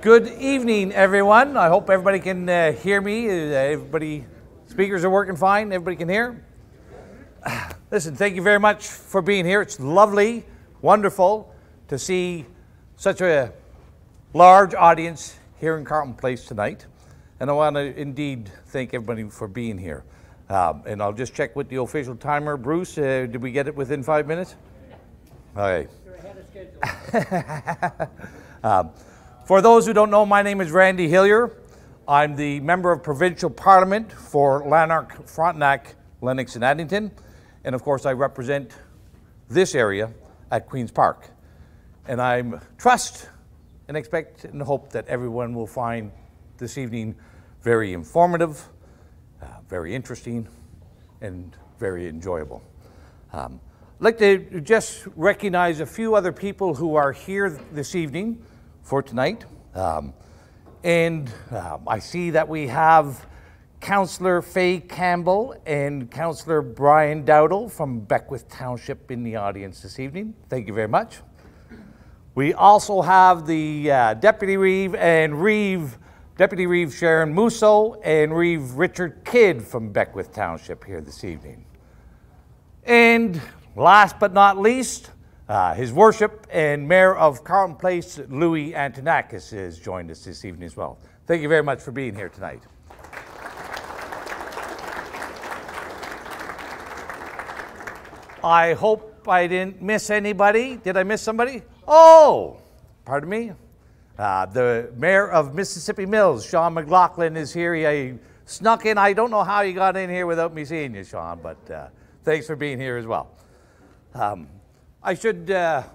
Good evening, everyone. I hope everybody can hear me. Speakers are working fine. Everybody can hear? Listen, thank you very much for being here. It's lovely, wonderful to see such a large audience here in Carleton Place tonight. And I want to indeed thank everybody for being here. And I'll just check with the official timer. Bruce, did we get it within 5 minutes? Okay. You're ahead of schedule. For those who don't know, my name is Randy Hillier. I'm the Member of Provincial Parliament for Lanark, Frontenac, Lennox and Addington. And of course I represent this area at Queen's Park. And I trust and expect and hope that everyone will find this evening very informative, very interesting, and very enjoyable. I'd like to just recognize a few other people who are here this evening for tonight. I see that we have Councillor Faye Campbell and Councillor Brian Dowdle from Beckwith Township in the audience this evening. Thank you very much. We also have the Deputy Reeve Sharon Musso and Reeve Richard Kidd from Beckwith Township here this evening. And last but not least, His Worship and Mayor of Carleton Place, Louis Antonakis, has joined us this evening as well. Thank you very much for being here tonight. I hope I didn't miss anybody. Did I miss somebody? Oh, pardon me. The Mayor of Mississippi Mills, Sean McLaughlin, is here. He snuck in. I don't know how you got in here without me seeing you, Sean, but thanks for being here as well. I should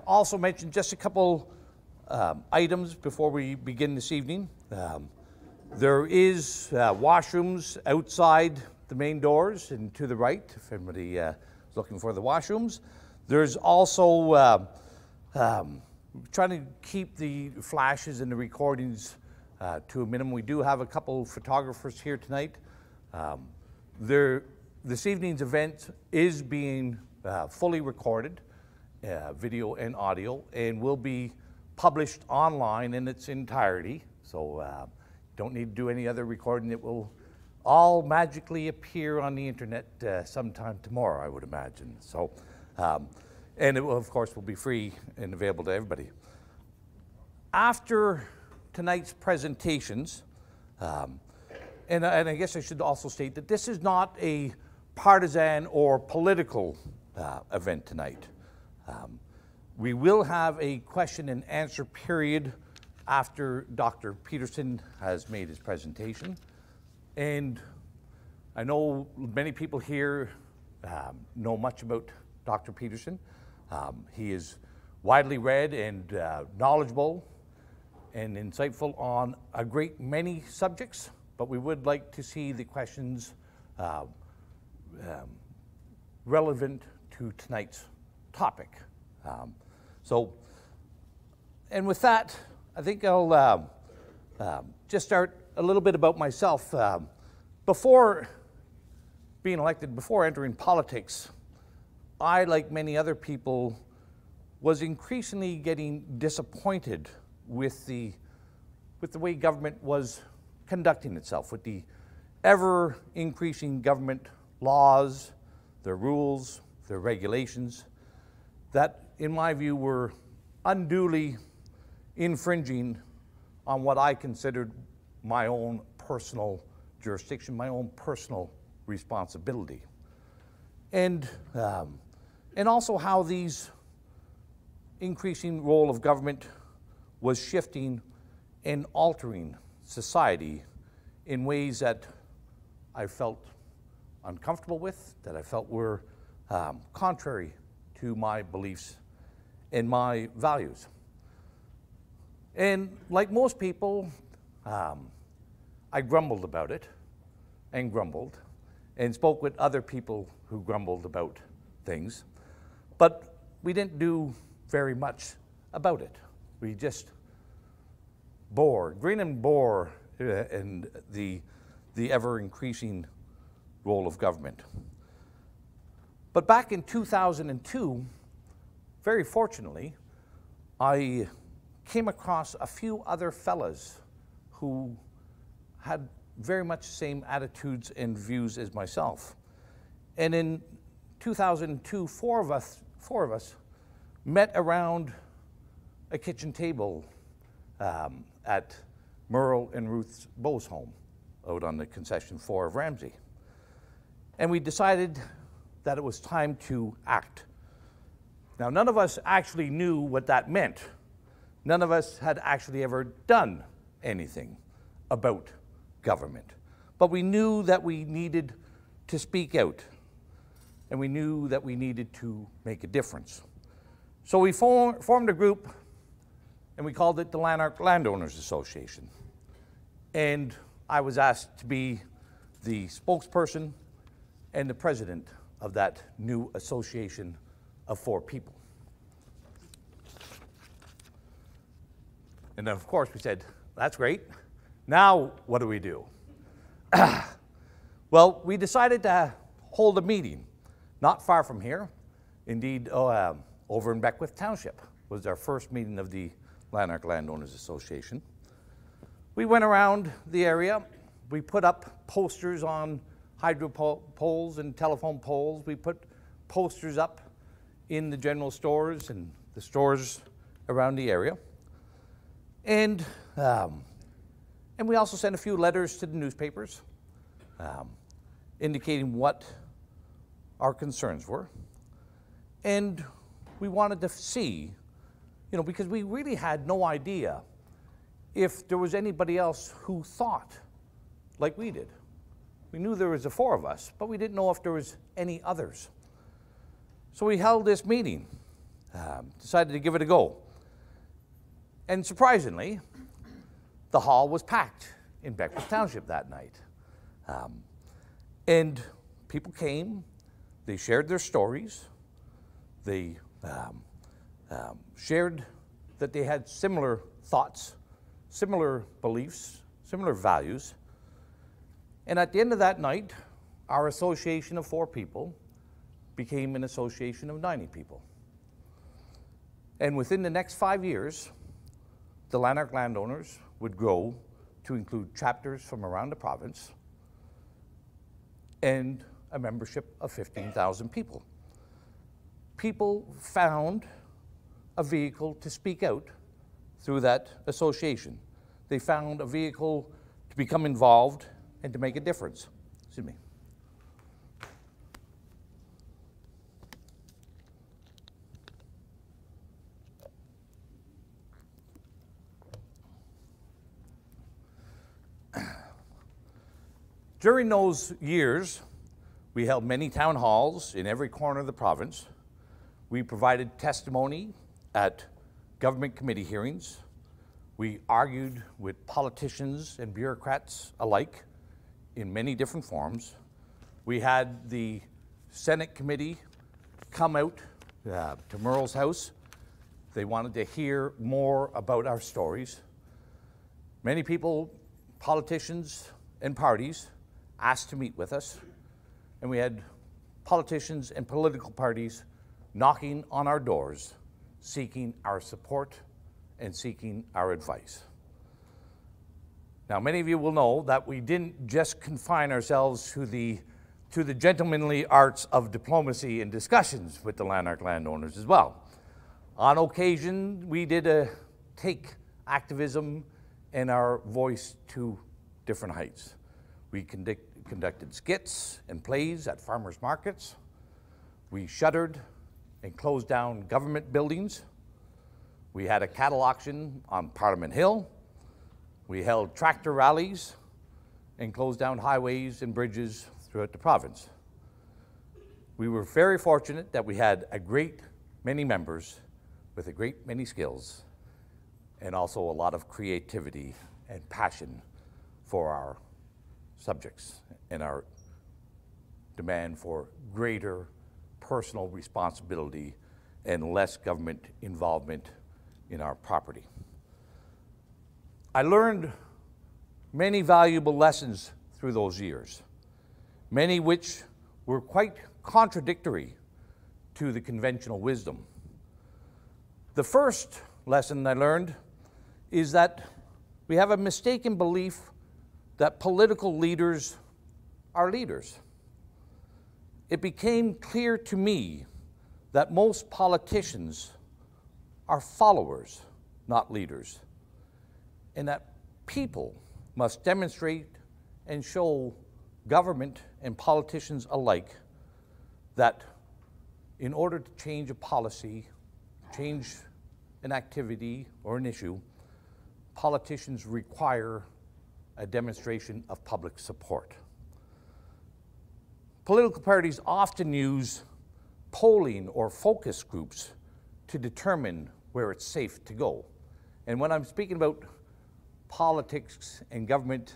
also mention just a couple items before we begin this evening. There is washrooms outside the main doors and to the right, if anybody is looking for the washrooms. There's also trying to keep the flashes and the recordings to a minimum. We do have a couple photographers here tonight. This evening's event is being fully recorded, video and audio, and will be published online in its entirety. So don't need to do any other recording. It will all magically appear on the internet sometime tomorrow, I would imagine. So, and it will, of course, will be free and available to everybody. After tonight's presentations, and I guess I should also state that this is not a partisan or political event tonight. We will have a question and answer period after Dr. Peterson has made his presentation. And I know many people here know much about Dr. Peterson. He is widely read and knowledgeable and insightful on a great many subjects, but we would like to see the questions relevant to tonight's topic. And with that, I think I'll just start a little bit about myself. Before being elected, before entering politics, I, like many other people, was increasingly getting disappointed with the way government was conducting itself, with the ever-increasing government laws, their rules, their regulations, that, in my view, were unduly infringing on what I considered my own personal jurisdiction, my own personal responsibility. And also how these increasing role of government was shifting and altering society in ways that I felt uncomfortable with, that I felt were contrary to my beliefs and my values. And like most people, I grumbled about it and grumbled and spoke with other people who grumbled about things, but we didn't do very much about it. We just grin and bore in the ever-increasing role of government. But back in 2002, very fortunately, I came across a few other fellas who had very much the same attitudes and views as myself. And in 2002, four of us met around a kitchen table at Merle and Ruth Bowes' home out on the concession 4 of Ramsey. And we decided that it was time to act. Now, none of us actually knew what that meant. None of us had actually ever done anything about government. But we knew that we needed to speak out, and we knew that we needed to make a difference. So we formed a group, and we called it the Lanark Landowners Association. And I was asked to be the spokesperson and the president of that new association of 4 people. And then, of course, we said, that's great. Now, what do we do? Well, we decided to hold a meeting not far from here. Indeed, over in Beckwith Township was our first meeting of the Lanark Landowners Association. We went around the area. We put up posters on hydro poles and telephone poles. We put posters up in the general stores and the stores around the area. And we also sent a few letters to the newspapers indicating what our concerns were. And we wanted to see, because we really had no idea if there was anybody else who thought like we did. We knew there was the 4 of us, but we didn't know if there was any others. So we held this meeting, decided to give it a go. And surprisingly, the hall was packed in Beckwith Township that night. And people came, they shared their stories, they shared that they had similar thoughts, similar beliefs, similar values. And at the end of that night, our association of 4 people became an association of 90 people. And within the next 5 years, the Lanark landowners would grow to include chapters from around the province and a membership of 15,000 people. People found a vehicle to speak out through that association. They found a vehicle to become involved and to make a difference. Excuse me. During those years, we held many town halls in every corner of the province. We provided testimony at government committee hearings. We argued with politicians and bureaucrats alike in many different forms. We had the Senate committee come out to Merle's house. They wanted to hear more about our stories. Many people, politicians and parties, asked to meet with us, and we had politicians and political parties knocking on our doors, seeking our support and seeking our advice. Now, many of you will know that we didn't just confine ourselves to the gentlemanly arts of diplomacy and discussions with the Lanark landowners as well. On occasion, we did take activism and our voice to different heights. We conducted skits and plays at farmers markets. We shuttered and closed down government buildings. We had a cattle auction on Parliament Hill. We held tractor rallies and closed down highways and bridges throughout the province. We were very fortunate that we had a great many members with a great many skills and also a lot of creativity and passion for our subjects and our demand for greater personal responsibility and less government involvement in our property. I learned many valuable lessons through those years, many which were quite contradictory to the conventional wisdom. The first lesson I learned is that we have a mistaken belief that political leaders are leaders. It became clear to me that most politicians are followers, not leaders, and that people must demonstrate and show government and politicians alike that in order to change a policy, change an activity or an issue, politicians require a demonstration of public support. Political parties often use polling or focus groups to determine where it's safe to go. And when I'm speaking about politics and government,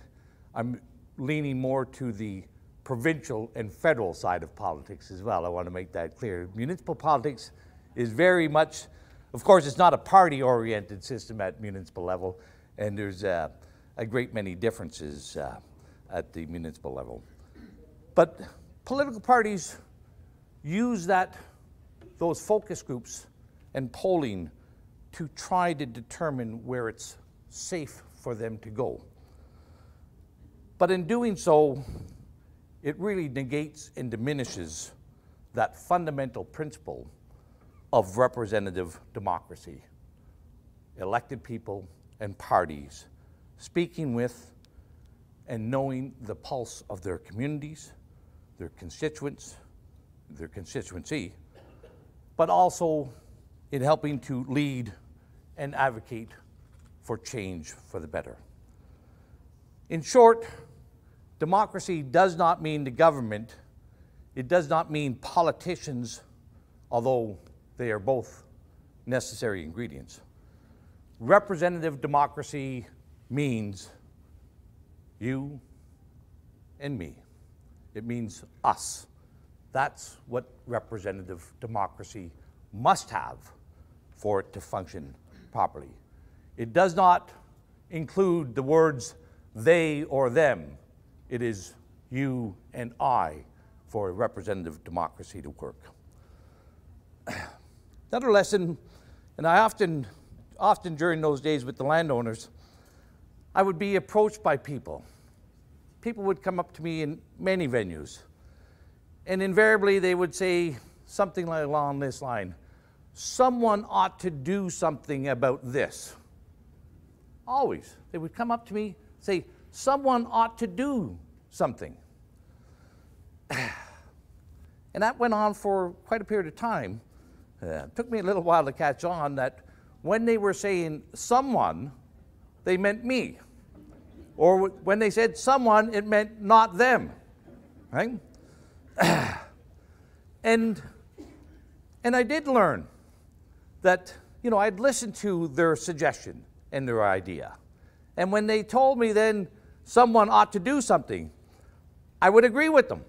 I'm leaning more to the provincial and federal side of politics as well. I want to make that clear. Municipal politics is very much, of course, it's not a party-oriented system at municipal level, and there's a great many differences at the municipal level. But political parties use those focus groups and polling to try to determine where it's safe for them to go. But in doing so, it really negates and diminishes that fundamental principle of representative democracy. Elected people and parties speaking with and knowing the pulse of their communities, their constituents, their constituency, but also in helping to lead and advocate for change for the better. In short, democracy does not mean the government. It does not mean politicians, although they are both necessary ingredients. Representative democracy means you and me. It means us. That's what representative democracy must have for it to function properly. It does not include the words they or them. It is you and I for a representative democracy to work. Another lesson, and I often during those days with the landowners, I would be approached by people. People would come up to me in many venues, and invariably they would say something like along this line: someone ought to do something about this. Always. They would come up to me, say, someone ought to do something. And that went on for quite a period of time. It took me a little while to catch on that when they were saying someone, they meant me. Or when they said someone, it meant not them, right? And I did learn that, you know, I'd listen to their suggestion and their idea. And when they told me then someone ought to do something, I would agree with them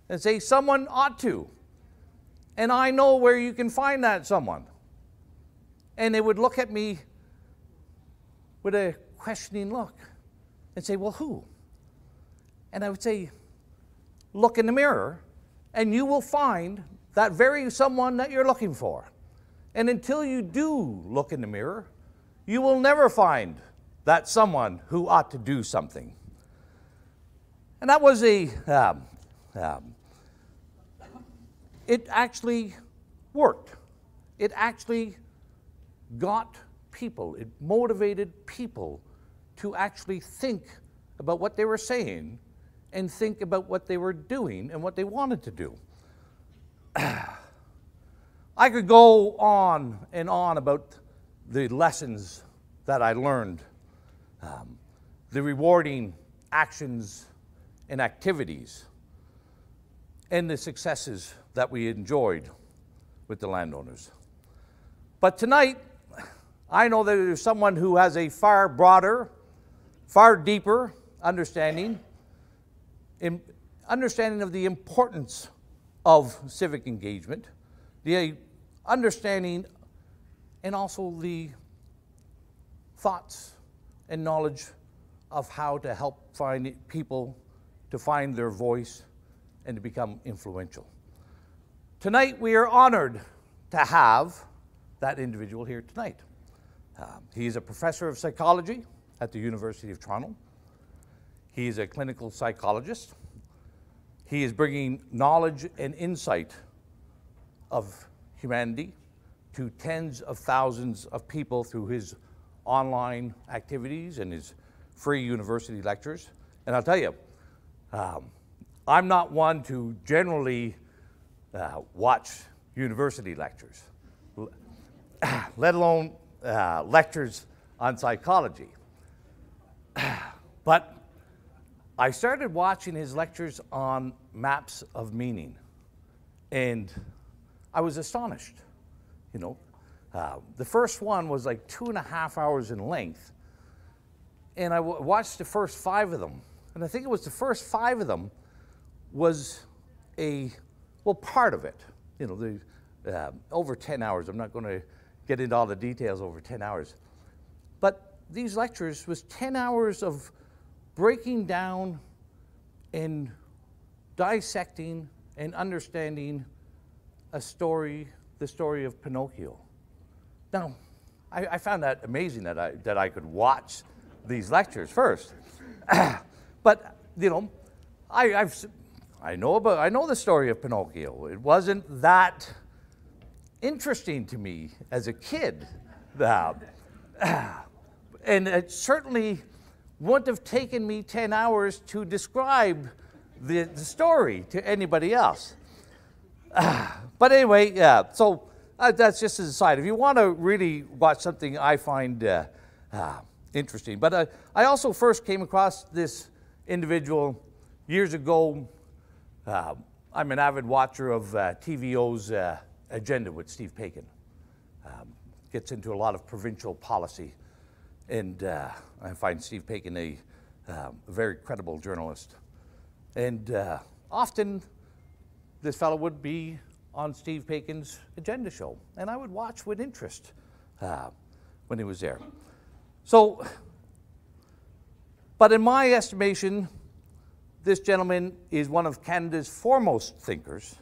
and say someone ought to. And I know where you can find that someone. And they would look at me with a questioning look and say, well, who? And I would say, look in the mirror and you will find that very someone that you're looking for. And until you do look in the mirror, you will never find that someone who ought to do something. And that was it actually worked. It actually got people, it motivated people to actually think about what they were saying and think about what they were doing and what they wanted to do. I could go on and on about the lessons that I learned, the rewarding actions and activities, and the successes that we enjoyed with the landowners. But tonight, I know that there's someone who has a far broader, far deeper understanding of the importance of civic engagement, the understanding and also the thoughts and knowledge of how to help find people to find their voice and to become influential. Tonight we are honored to have that individual here tonight. He is a professor of psychology at the University of Toronto. He is a clinical psychologist. He is bringing knowledge and insight of humanity to tens of thousands of people through his online activities and his free university lectures. And I'll tell you, I'm not one to generally watch university lectures, let alone lectures on psychology. But I started watching his lectures on maps of meaning, and I was astonished. You know, the first one was like 2.5 hours in length, and I watched the first 5 of them, and I think it was the first 5 of them was part of it. You know, over 10 hours. I'm not going to get into all the details over 10 hours, but these lectures was 10 hours of breaking down and dissecting and understanding a story, the story of Pinocchio. Now, I found that amazing that I could watch these lectures first. But, you know, I know the story of Pinocchio. It wasn't that interesting to me as a kid. And it certainly wouldn't have taken me 10 hours to describe the story to anybody else. But anyway, so that's just as a side. If you want to really watch something I find interesting. But I also first came across this individual years ago. I'm an avid watcher of TVO's Agenda with Steve Paikin. Gets into a lot of provincial policy. And I find Steve Paikin a very credible journalist. And often this fellow would be on Steve Paikin's Agenda show, and I would watch with interest when he was there. So, but in my estimation, this gentleman is one of Canada's foremost thinkers,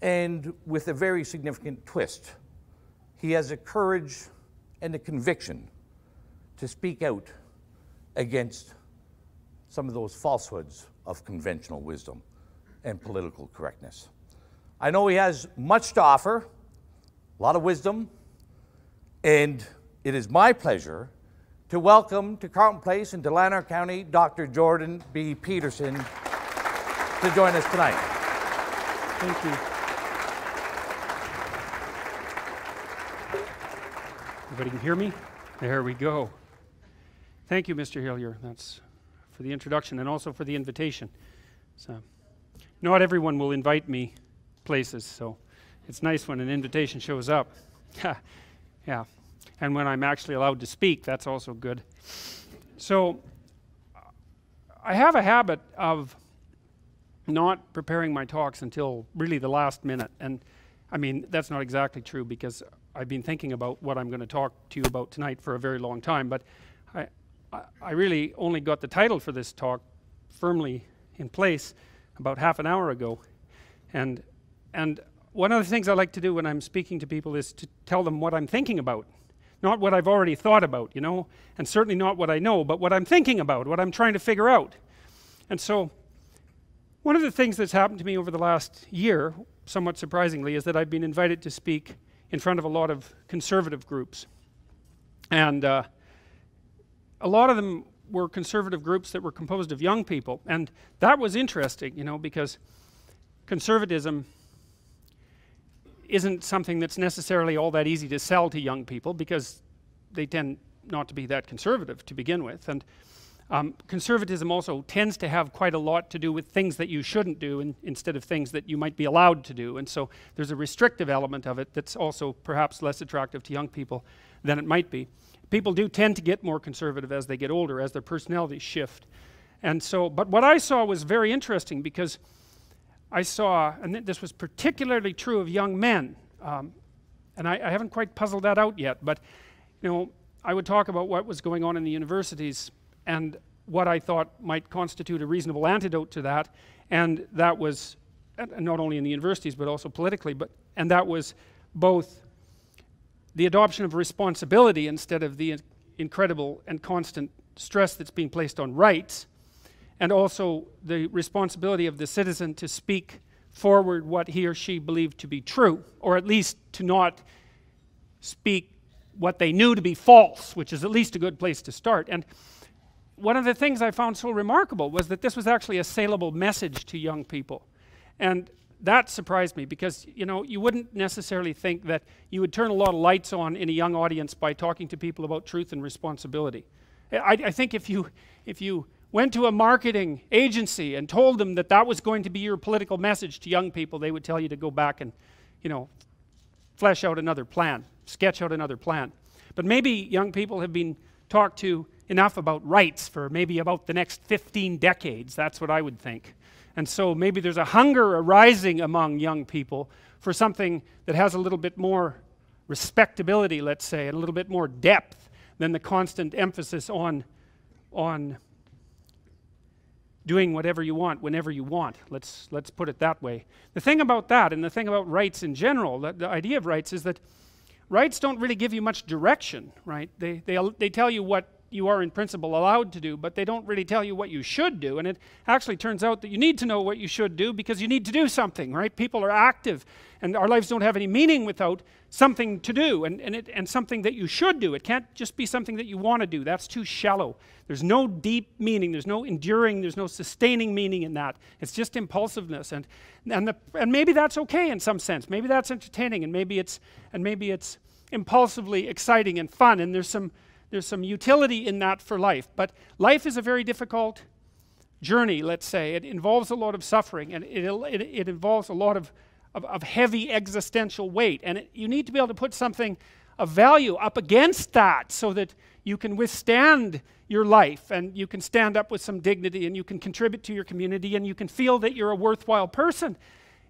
and with a very significant twist. He has a courage and a conviction to speak out against some of those falsehoods of conventional wisdom and political correctness. I know he has much to offer, a lot of wisdom, and it is my pleasure to welcome to Carleton Place in Lanark County, Dr. Jordan B. Peterson, to join us tonight. Thank you. Everybody can hear me? There we go. Thank you, Mr. Hillier. That's for the introduction and also for the invitation. So, not everyone will invite me places, so it's nice when an invitation shows up. Yeah, and when I'm actually allowed to speak, that's also good. So, I have a habit of not preparing my talks until really the last minute, and I mean, that's not exactly true because I've been thinking about what I'm going to talk to you about tonight for a very long time, but I really only got the title for this talk firmly in place about half an hour ago. And one of the things I like to do when I'm speaking to people is to tell them what I'm thinking about. Not what I've already thought about, you know, and certainly not what I know, but what I'm thinking about, what I'm trying to figure out. And so one of the things that's happened to me over the last year, somewhat surprisingly, is that I've been invited to speak in front of a lot of conservative groups. And a lot of them were conservative groups that were composed of young people, and that was interesting, you know, because conservatism isn't something that's necessarily all that easy to sell to young people because they tend not to be that conservative to begin with, and conservatism also tends to have quite a lot to do with things that you shouldn't do instead of things that you might be allowed to do, and so there's a restrictive element of it that's also perhaps less attractive to young people than it might be. People do tend to get more conservative as they get older, as their personalities shift. And so, but what I saw was very interesting because I saw, and this was particularly true of young men, and I haven't quite puzzled that out yet, but you know, I would talk about what was going on in the universities and what I thought might constitute a reasonable antidote to that, and that was, not only in the universities but also politically, and that was both the adoption of responsibility instead of the incredible and constant stress that's being placed on rights, and also the responsibility of the citizen to speak forward what he or she believed to be true, or at least to not speak what they knew to be false, which is at least a good place to start. And one of the things I found so remarkable was that this was actually a saleable message to young people. And that surprised me, because you wouldn't necessarily think that you would turn a lot of lights on in a young audience by talking to people about truth and responsibility. I think if you went to a marketing agency and told them that that was going to be your political message to young people, they would tell you to go back and flesh out another plan, sketch out another plan. But maybe young people have been talked to enough about rights for maybe about the next 15 decades. That's what I would think. And so maybe there's a hunger arising among young people for something that has a little bit more respectability, let's say, and a little bit more depth than the constant emphasis on doing whatever you want whenever you want. Let's put it that way. The thing about that, and the thing about rights in general, the idea of rights, is that rights don't really give you much direction, right? They tell you what you are in principle allowed to do, but they don't really tell you what you should do. And it actually turns out that you need to know what you should do because you need to do something, right? People are active, and our lives don't have any meaning without something to do, and something that you should do. It can't just be something that you want to do. That's too shallow. There's no deep meaning, there's no enduring, there's no sustaining meaning in that. It's just impulsiveness, and maybe that's okay in some sense. Maybe that's entertaining, and maybe it's impulsively exciting and fun, and there's some utility in that for life. But life is a very difficult journey, let's say. It involves a lot of suffering, and it involves a lot of heavy existential weight, and you need to be able to put something of value up against that so that you can withstand your life, and you can stand up with some dignity, and you can contribute to your community, and you can feel that you're a worthwhile person,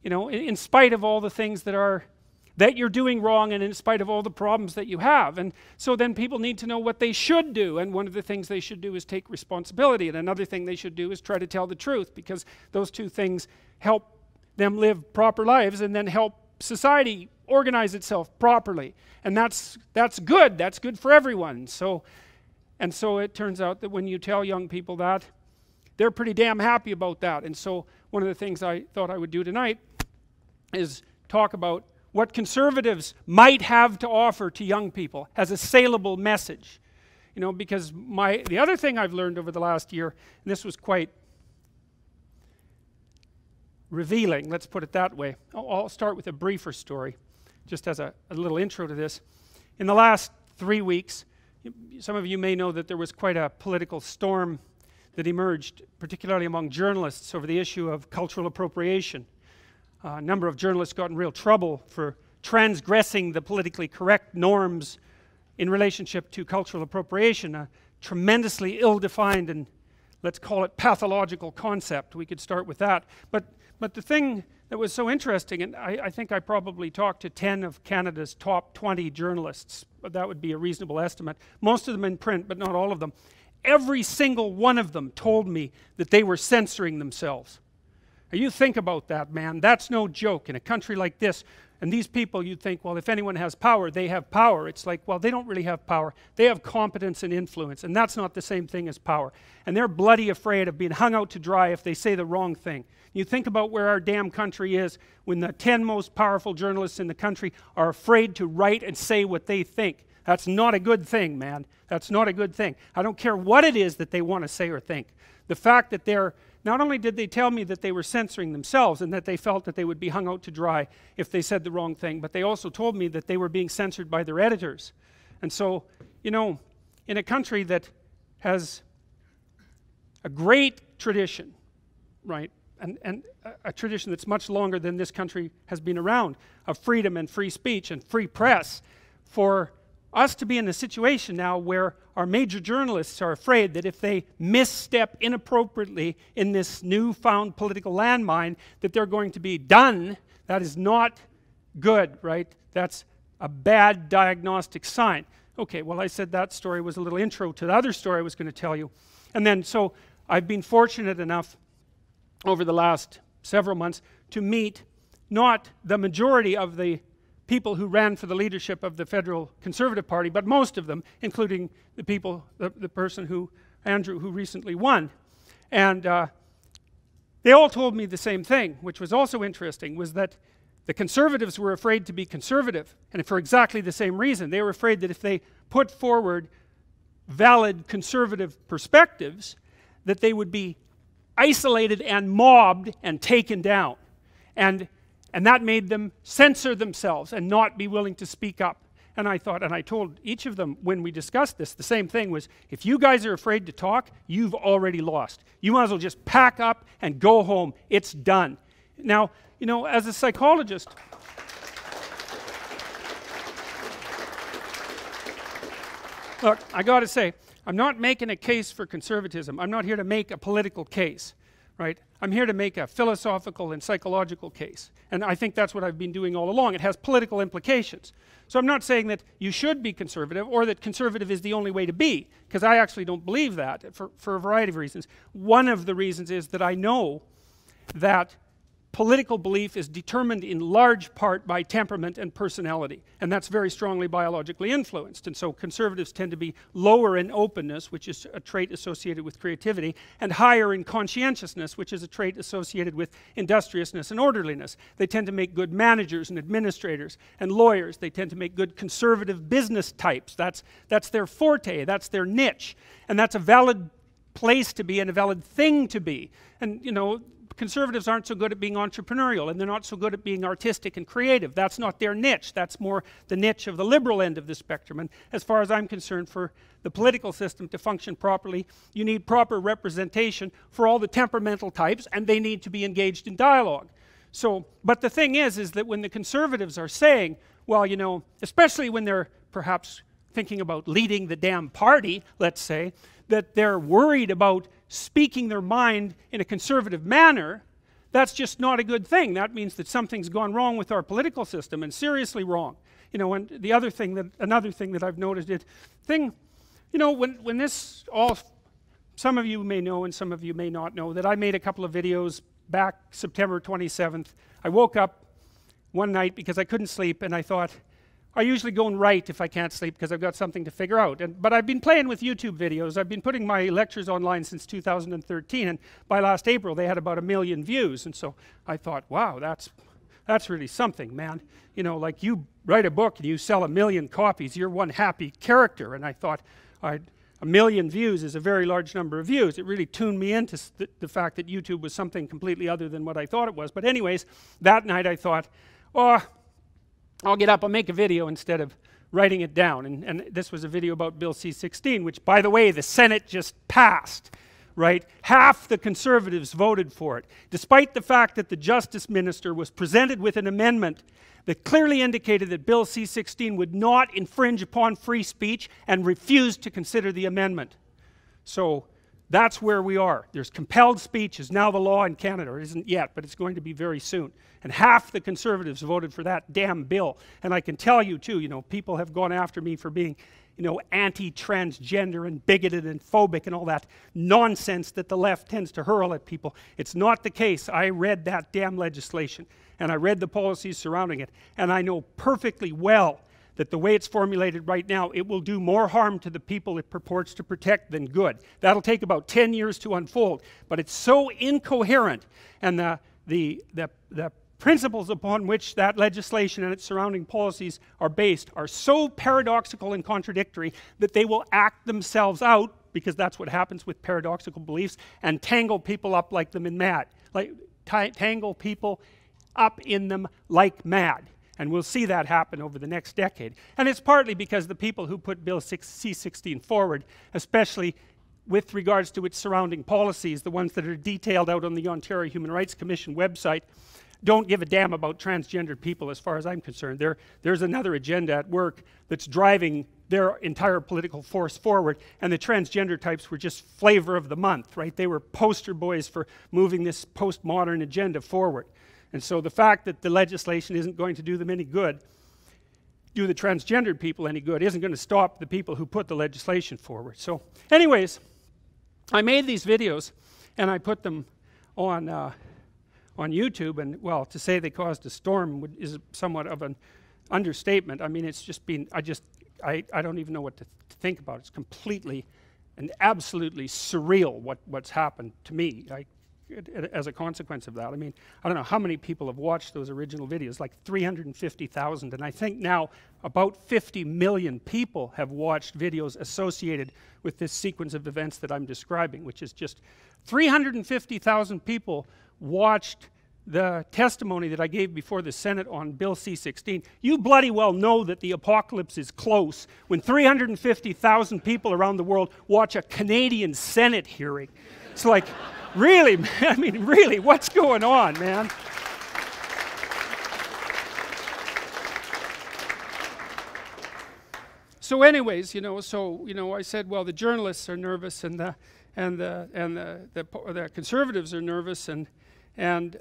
in spite of all the things that you're doing wrong, and in spite of all the problems that you have. And so then people need to know what they should do, and one of the things they should do is take responsibility, and another thing they should do is try to tell the truth, because those two things help them live proper lives and then help society organize itself properly. And that's good for everyone. And so it turns out that when you tell young people that, they're pretty damn happy about that. And so one of the things I thought I would do tonight is talk about what conservatives might have to offer to young people as a saleable message. Because the other thing I've learned over the last year, and this was quite revealing, let's put it that way. I'll start with a briefer story, just as a little intro to this. In the last 3 weeks, some of you may know that there was quite a political storm that emerged, particularly among journalists, over the issue of cultural appropriation. A number of journalists got in real trouble for transgressing the politically correct norms in relationship to cultural appropriation, a tremendously ill-defined and, let's call it, pathological concept. We could start with that. But the thing that was so interesting, and I think I probably talked to 10 of Canada's top 20 journalists, but that would be a reasonable estimate, most of them in print, but not all of them. Every single one of them told me that they were censoring themselves. Now you think about that, man. That's no joke. In a country like this, and these people, you'd think, well, if anyone has power, they have power. It's like, well, they don't really have power. They have competence and influence, and that's not the same thing as power. And they're bloody afraid of being hung out to dry if they say the wrong thing. You think about where our damn country is when the 10 most powerful journalists in the country are afraid to write and say what they think. That's not a good thing, man. That's not a good thing. I don't care what it is that they want to say or think. The fact that not only did they tell me that they were censoring themselves and that they felt that they would be hung out to dry if they said the wrong thing, but they also told me that they were being censored by their editors. And so, in a country that has a great tradition, right, and a tradition that's much longer than this country has been around, of freedom and free speech and free press, for us to be in a situation now where our major journalists are afraid that if they misstep inappropriately in this newfound political landmine, that they're going to be done. That is not good, right? That's a bad diagnostic sign. Okay, well, I said that story was a little intro to the other story I was going to tell you. And then, so I've been fortunate enough over the last several months to meet not the majority of the people who ran for the leadership of the federal Conservative Party, but most of them, including the person who Andrew, who recently won. And they all told me the same thing, which was also interesting, was that the conservatives were afraid to be conservative, and for exactly the same reason. They were afraid that if they put forward valid conservative perspectives, that they would be isolated and mobbed and taken down. And that made them censor themselves and not be willing to speak up. And I thought, and I told each of them when we discussed this, the same thing was, if you guys are afraid to talk, you've already lost. You might as well just pack up and go home. It's done. Now, you know, as a psychologist, look, I got to say, I'm not making a case for conservatism. I'm not here to make a political case, right? I'm here to make a philosophical and psychological case. And I think that's what I've been doing all along. It has political implications. So I'm not saying that you should be conservative or that conservative is the only way to be, because I actually don't believe that for a variety of reasons. One of the reasons is that I know that political belief is determined in large part by temperament and personality, and that's very strongly biologically influenced. And so conservatives tend to be lower in openness, which is a trait associated with creativity, and higher in conscientiousness, which is a trait associated with industriousness and orderliness. They tend to make good managers and administrators and lawyers. They tend to make good conservative business types. That's their forte, that's their niche, and that's a valid place to be and a valid thing to be. And you know, conservatives aren't so good at being entrepreneurial, and they're not so good at being artistic and creative. That's not their niche. That's more the niche of the liberal end of the spectrum. And as far as I'm concerned, for the political system to function properly, you need proper representation for all the temperamental types, and they need to be engaged in dialogue. So, but the thing is that when the conservatives are saying, well, you know, especially when they're perhaps thinking about leading the damn party, let's say, that they're worried about speaking their mind in a conservative manner, that's just not a good thing. That means that something's gone wrong with our political system, and seriously wrong. You know, and the other thing that, another thing that I've noticed, you know, when this all, some of you may know and some of you may not know, that I made a couple of videos back September 27th. I woke up one night because I couldn't sleep, and I thought, I usually go and write if I can't sleep because I've got something to figure out. But I've been playing with YouTube videos. I've been putting my lectures online since 2013, and by last April they had about 1 million views. And so I thought, wow, that's really something, man. You know, like, you write a book and you sell 1 million copies, you're one happy character. And I thought, 1 million views is a very large number of views. It really tuned me into the fact that YouTube was something completely other than what I thought it was. But anyways, that night I thought, oh, I'll get up, I'll make a video instead of writing it down. And this was a video about Bill C-16, which, by the way, the Senate just passed, right? Half the conservatives voted for it, despite the fact that the Justice Minister was presented with an amendment that clearly indicated that Bill C-16 would not infringe upon free speech, and refused to consider the amendment. So that's where we are. There's compelled speech is now the law in Canada. It isn't yet, but it's going to be very soon. And half the conservatives voted for that damn bill. And I can tell you too, you know, people have gone after me for being, you know, anti-transgender and bigoted and phobic and all that nonsense that the left tends to hurl at people. It's not the case. I read that damn legislation, and I read the policies surrounding it, and I know perfectly well that the way it's formulated right now, it will do more harm to the people it purports to protect than good. That'll take about 10 years to unfold, but it's so incoherent, and the principles upon which that legislation and its surrounding policies are based are so paradoxical and contradictory that they will act themselves out, because that's what happens with paradoxical beliefs, and tangle people up like them in mad, tangle people up in them like mad. And we'll see that happen over the next decade. And it's partly because the people who put Bill C-16 forward, especially with regards to its surrounding policies, the ones that are detailed out on the Ontario Human Rights Commission website, don't give a damn about transgendered people as far as I'm concerned. There's another agenda at work that's driving their entire political force forward, and the transgender types were just flavor of the month, right? They were poster boys for moving this postmodern agenda forward. And so the fact that the legislation isn't going to do them any good, do the transgendered people any good, isn't going to stop the people who put the legislation forward. So anyways, I made these videos and I put them on YouTube, and well, to say they caused a storm is somewhat of an understatement. I mean, it's just been, I don't even know what to think about. It's completely and absolutely surreal what's happened to me as a consequence of that. I mean, I don't know how many people have watched those original videos, like 350,000, and I think now about 50 million people have watched videos associated with this sequence of events that I'm describing, which is just 350,000 people watched the testimony that I gave before the Senate on Bill C-16. You bloody well know that the apocalypse is close when 350,000 people around the world watch a Canadian Senate hearing. It's like, really, man, I mean, really, what's going on, man? So anyways, you know, I said, well, the journalists are nervous and the conservatives are nervous, and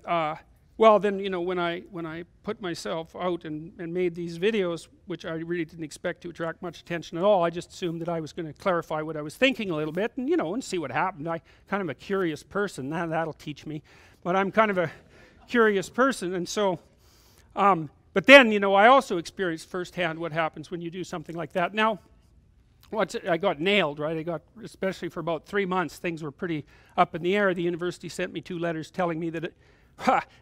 well, then, you know, when I put myself out and made these videos, which I really didn't expect to attract much attention at all, I just assumed that I was going to clarify what I was thinking a little bit, and, you know, and see what happened. I kind of a curious person. That'll teach me, but I'm kind of a curious person, and so, but then, you know, I also experienced firsthand what happens when you do something like that. Now, I got nailed, right? Especially for about 3 months, things were pretty up in the air. The university sent me 2 letters telling me that it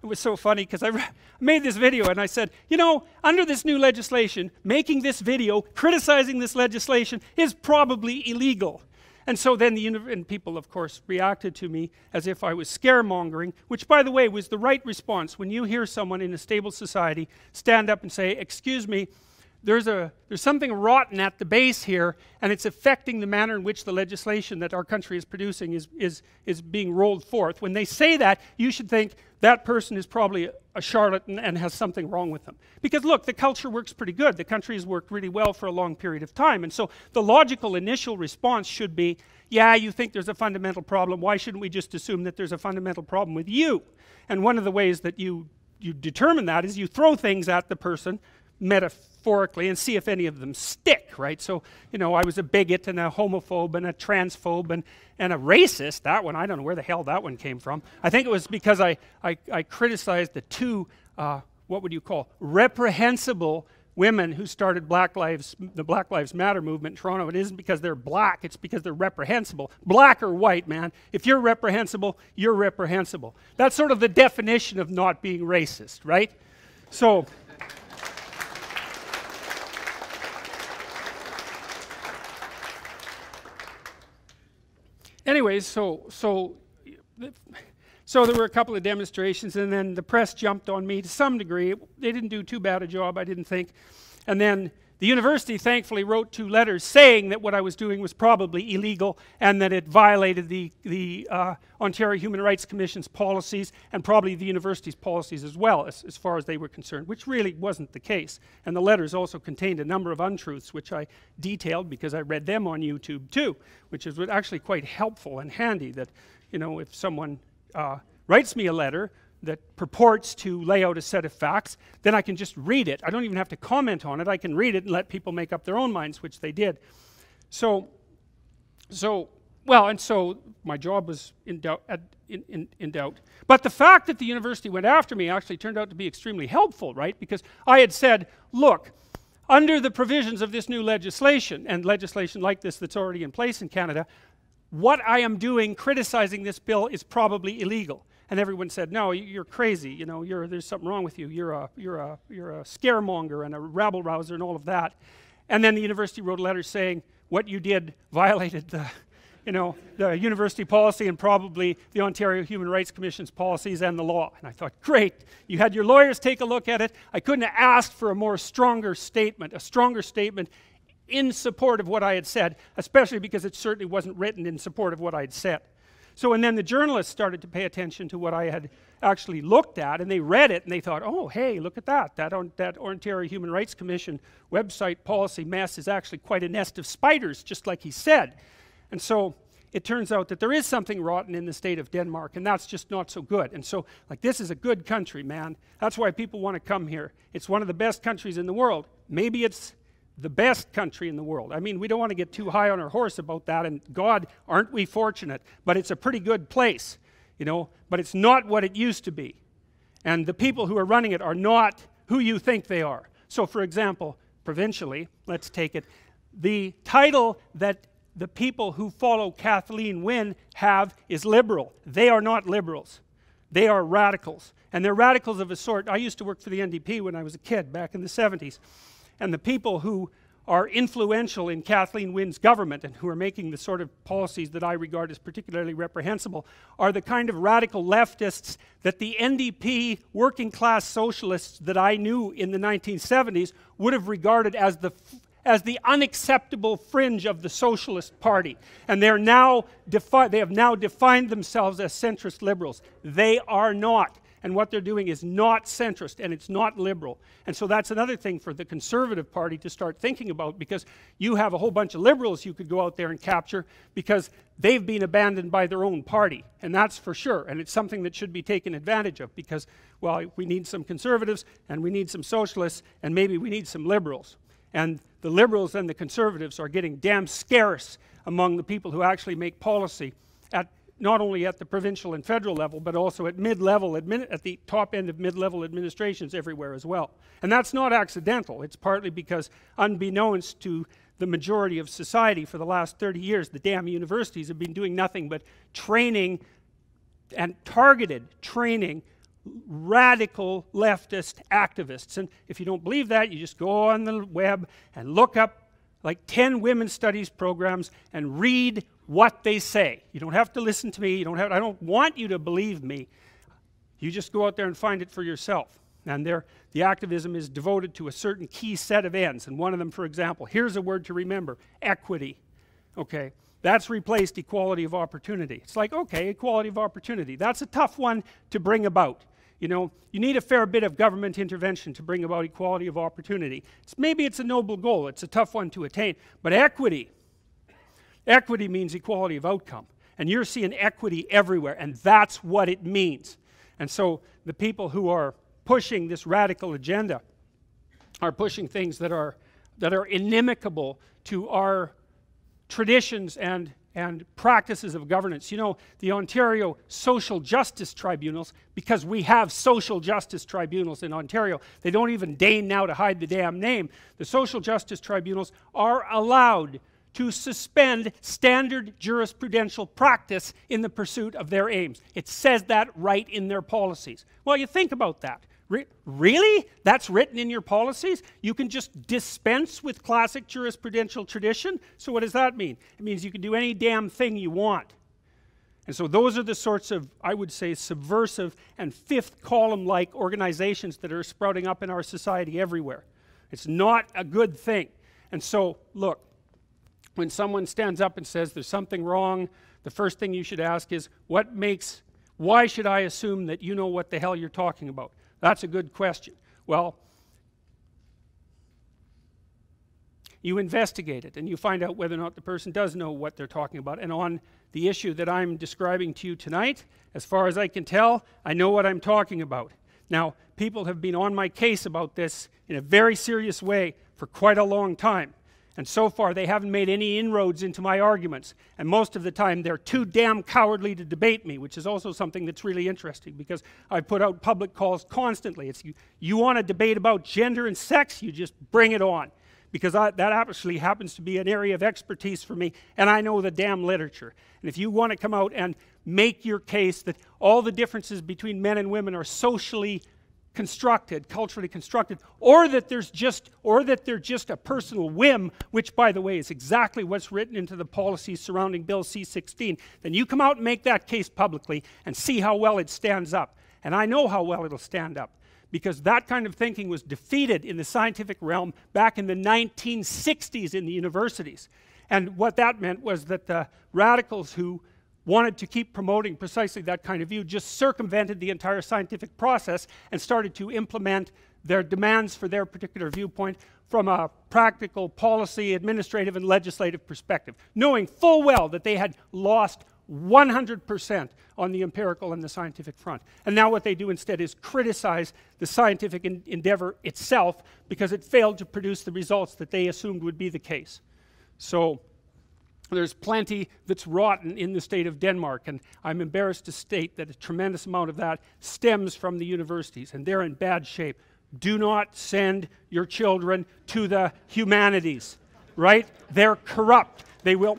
was so funny, because I made this video and I said, you know, under this new legislation, making this video, criticizing this legislation is probably illegal. And so then and people, of course, reacted to me as if I was scaremongering, which, by the way, was the right response. When you hear someone in a stable society stand up and say, excuse me, there's something rotten at the base here, and it's affecting the manner in which the legislation that our country is producing is being rolled forth. When they say that, you should think that person is probably a charlatan and has something wrong with them. Because look, the culture works pretty good. The country has worked really well for a long period of time, and so the logical initial response should be, yeah, you think there's a fundamental problem. Why shouldn't we just assume that there's a fundamental problem with you? And one of the ways that you determine that is you throw things at the person metaphorically and see if any of them stick, right? So, you know, I was a bigot and a homophobe and a transphobe and a racist. That one, I don't know where the hell that one came from. I think it was because I criticized the 2, what would you call, reprehensible women who started the Black Lives Matter movement in Toronto. It isn't because they're black, it's because they're reprehensible. Black or white, man. If you're reprehensible, you're reprehensible. That's sort of the definition of not being racist, right? So, anyways, so there were a couple of demonstrations, and then the press jumped on me to some degree. They didn't do too bad a job, I didn't think. And then the university thankfully wrote 2 letters saying that what I was doing was probably illegal and that it violated the Ontario Human Rights Commission's policies and probably the university's policies as well, as far as they were concerned, which really wasn't the case. And the letters also contained a number of untruths, which I detailed because I read them on YouTube too, which is actually quite helpful and handy. That, you know, if someone writes me a letter that purports to lay out a set of facts, then I can just read it. I don't even have to comment on it. I can read it and let people make up their own minds, which they did. So my job was in doubt. But the fact that the university went after me actually turned out to be extremely helpful, right? Because I had said, look, under the provisions of this new legislation, and legislation like this that's already in place in Canada, what I am doing, criticizing this bill, is probably illegal. And everyone said, no, you're crazy, you know, there's something wrong with you, you're a scaremonger and a rabble-rouser and all of that. And then the university wrote a letter saying what you did violated the university policy and probably the Ontario Human Rights Commission's policies and the law. And I thought, great, you had your lawyers take a look at it. I couldn't have asked for a stronger statement in support of what I had said, especially because it certainly wasn't written in support of what I had said. So, and then the journalists started to pay attention to what I had actually looked at, and they read it, and they thought, oh, hey, look at that. That Ontario Human Rights Commission website policy mess is actually quite a nest of spiders, just like he said. And so it turns out that there is something rotten in the state of Denmark, and that's just not so good. And so, like, this is a good country, man. That's why people want to come here. It's one of the best countries in the world. Maybe it's the best country in the world. I mean, we don't want to get too high on our horse about that, and God, aren't we fortunate? But it's a pretty good place, you know, but it's not what it used to be. And the people who are running it are not who you think they are. So, for example, provincially, let's take it, the title that the people who follow Kathleen Wynne have is liberal. They are not liberals. They are radicals. And they're radicals of a sort. I used to work for the NDP when I was a kid back in the 70s. And the people who are influential in Kathleen Wynne's government and who are making the sort of policies that I regard as particularly reprehensible are the kind of radical leftists that the NDP working class socialists that I knew in the 1970s would have regarded as the unacceptable fringe of the Socialist Party. And they have now defined themselves as centrist liberals. They are not. And what they're doing is not centrist, and it's not liberal. And so that's another thing for the Conservative Party to start thinking about, because you have a whole bunch of liberals you could go out there and capture because they've been abandoned by their own party. And that's for sure. And it's something that should be taken advantage of because, well, we need some conservatives, and we need some socialists, and maybe we need some liberals. And the liberals and the conservatives are getting damn scarce among the people who actually make policy at not only at the provincial and federal level, but also at mid-level, at the top end of mid-level administrations everywhere as well. And that's not accidental. It's partly because, unbeknownst to the majority of society for the last 30 years, the damn universities have been doing nothing but training and targeted training radical leftist activists. And if you don't believe that, you just go on the web and look up like 10 women's studies programs and read what they say. You don't have to listen to me. I don't want you to believe me. You just go out there and find it for yourself. And the activism is devoted to a certain key set of ends. And one of them, for example, here's a word to remember: equity. Okay, that's replaced equality of opportunity. It's like, okay, equality of opportunity. That's a tough one to bring about. You know, you need a fair bit of government intervention to bring about equality of opportunity. Maybe it's a noble goal. It's a tough one to attain. But equity means equality of outcome. And you're seeing equity everywhere, and that's what it means. And so the people who are pushing this radical agenda are pushing things that are inimical to our traditions and practices of governance. You know, the Ontario social justice tribunals, because we have social justice tribunals in Ontario, they don't even deign now to hide the damn name. The social justice tribunals are allowed to suspend standard jurisprudential practice in the pursuit of their aims. It says that right in their policies. Well, you think about that. Really? That's written in your policies? You can just dispense with classic jurisprudential tradition? So what does that mean? It means you can do any damn thing you want. And so those are the sorts of, I would say, subversive and fifth column-like organizations that are sprouting up in our society everywhere. It's not a good thing. And so, look, when someone stands up and says there's something wrong, the first thing you should ask is, why should I assume that you know what the hell you're talking about? That's a good question. Well, you investigate it and you find out whether or not the person does know what they're talking about. And on the issue that I'm describing to you tonight, as far as I can tell, I know what I'm talking about. Now, people have been on my case about this in a very serious way for quite a long time. And so far, they haven't made any inroads into my arguments. And most of the time, they're too damn cowardly to debate me, which is also something that's really interesting, because I put out public calls constantly. It's, you want to debate about gender and sex, you just bring it on. Because that actually happens to be an area of expertise for me, and I know the damn literature. And if you want to come out and make your case that all the differences between men and women are socially constructed, culturally constructed, or that they're just a personal whim, which, by the way, is exactly what's written into the policies surrounding Bill C-16, then you come out and make that case publicly and see how well it stands up. And I know how well it'll stand up, because that kind of thinking was defeated in the scientific realm back in the 1960s in the universities. And what that meant was that the radicals who wanted to keep promoting precisely that kind of view just circumvented the entire scientific process and started to implement their demands for their particular viewpoint from a practical, policy, administrative, and legislative perspective, knowing full well that they had lost 100% on the empirical and the scientific front. And now what they do instead is criticize the scientific endeavor itself because it failed to produce the results that they assumed would be the case. So there's plenty that's rotten in the state of Denmark, and I'm embarrassed to state that a tremendous amount of that stems from the universities, and they're in bad shape. Do not send your children to the humanities, right? They're corrupt. They will